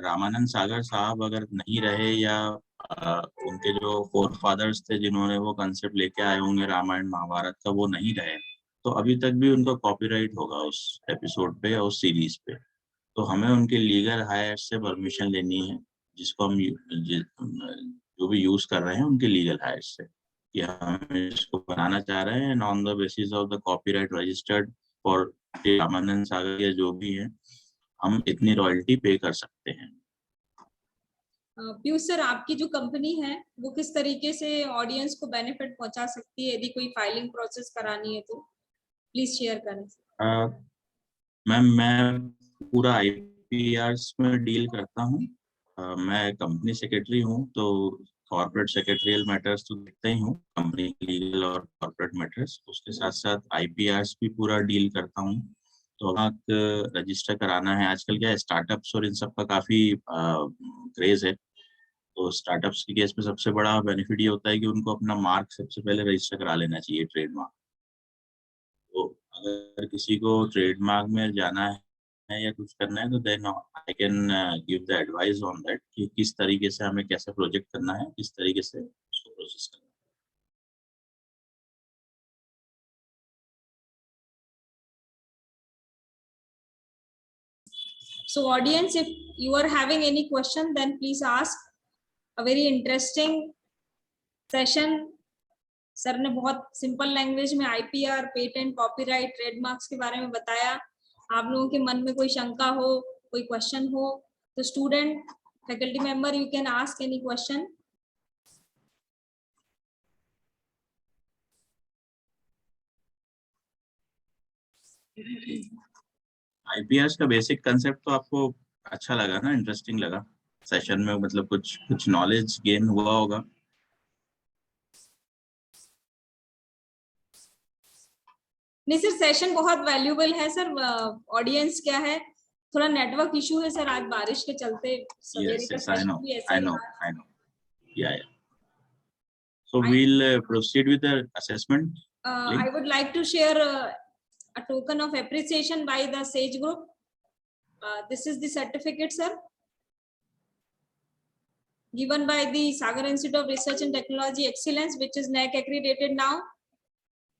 रामानंद सागर साहब अगर नहीं रहे या उनके जो फोर फादर्स थे जिन्होंने वो कंसेप्ट लेके आए होंगे रामायण महाभारत का, वो नहीं रहे, तो अभी तक भी उनका कॉपीराइट होगा उस एपिसोड पे या उस सीरीज पे। तो हमें उनके लीगल हायर से परमिशन लेनी है, जिसको हम जो भी यूज कर रहे हैं उनके लीगल हायर से, कि हम इसको बनाना चाह रहे हैं on the basis of the copyright registered for Ramanand Sagar या जो भी है, हम इतनी रॉयल्टी पे कर सकते हैं। पीयूष सर, आपकी जो कंपनी है वो किस तरीके से ऑडियंस को बेनिफिट पहुंचा सकती है? यदि कोई फाइलिंग प्रोसेस करानी है तो प्लीज शेयर करें। मैम, मैं पूरा आईपीआरस में डील करता हूँ। मैं कंपनी सेक्रेटरी हूँ, तो कॉर्पोरेट सेक्रेटरियल मैटर्स तो देखते ही हूँ, कंपनी लीगल और कॉर्पोरेट मैटर्स, उसके साथ साथ आईपीआरस भी पूरा डील करता हूँ। तो रजिस्टर कराना है, आजकल क्या है, स्टार्टअप्स और इन सब का काफी क्रेज है। तो स्टार्टअप्स के केस में सबसे बड़ा बेनिफिट ये होता है कि उनको अपना मार्क सबसे पहले रजिस्टर करा लेना चाहिए, ट्रेडमार्क। तो अगर किसी को ट्रेडमार्क में जाना है या कुछ करना है, तो then I can give the advice on that कि किस तरीके से हमें कैसे प्रोजेक्ट करना है, किस तरीके से उसको प्रोसेस करना है। So audience, if you are having any question, then please ask. A very interesting session. Sir ने बहुत सिंपल लैंग्वेज में आईपीआर, पेटेंट, कॉपीराइट, ट्रेडमार्क्स के बारे में बताया। आप लोगों के मन में कोई शंका हो, कोई क्वेश्चन हो, तो student, faculty member, you can ask any question. IPRs का बेसिक कंसेप्ट तो आपको अच्छा लगा ना, इंटरेस्टिंग लगा सेशन में, मतलब कुछ नॉलेज गेन हुआ होगा। नहीं सर, सेशन बहुत वैल्यूबल है सर। ऑडियंस क्या है, थोड़ा नेटवर्क इशू है सर, आज बारिश के चलते सवेरे का I सेशन know, भी ऐसे I ही know, रहा। I know. Yeah. So we'll proceed with the assessment. I would like to share a token of appreciation by the Sage Group. This is the certificate, sir, given by the Sagar Institute of Research and Technology Excellence, which is NAAC accredited now.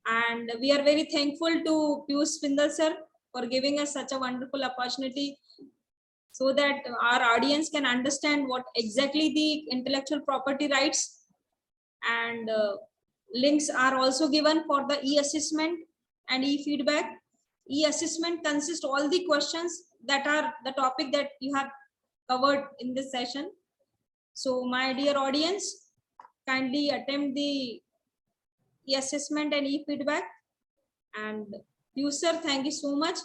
And we are very thankful to Piyush Pindal sir for giving us such a wonderful opportunity, so that our audience can understand what exactly the intellectual property rights. And links are also given for the e-assessment and e-feedback. E-assessment consists all the questions that are the topic that you have covered in this session. So my dear audience, kindly attempt the e-assessment and e-feedback. And you sir, thank you so much.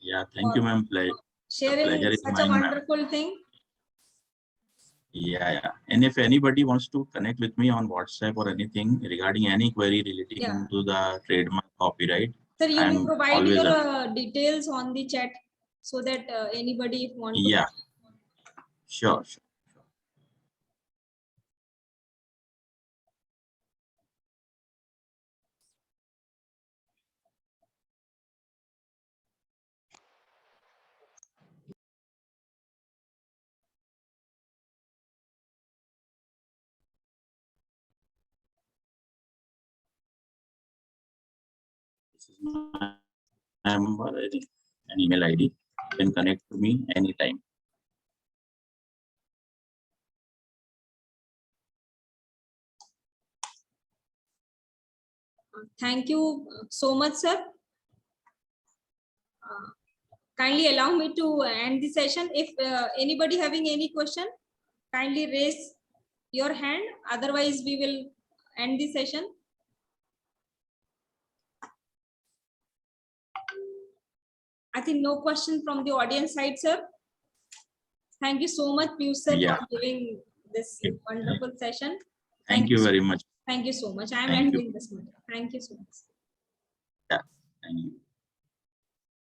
Yeah, thank you, ma'am. Sharing such a wonderful thing. Yeah. And if anybody wants to connect with me on WhatsApp or anything regarding any query relating to the trademark copyright, sir, you may provide always your details on the chat so that anybody if want to. Yeah, sure. This is my number, an email ID. You can connect to me anytime. Thank you so much, sir. Kindly allow me to end the session. If anybody having any question, kindly raise your hand? Otherwise, we will end the session. I think no question from the audience side, sir. Thank you so much, Piyush sir, Yeah. for giving this Okay. wonderful session. Thank you very much. Thank you so much. I am Thank you. ending this matter. Thank you so much. Yeah. Thank you.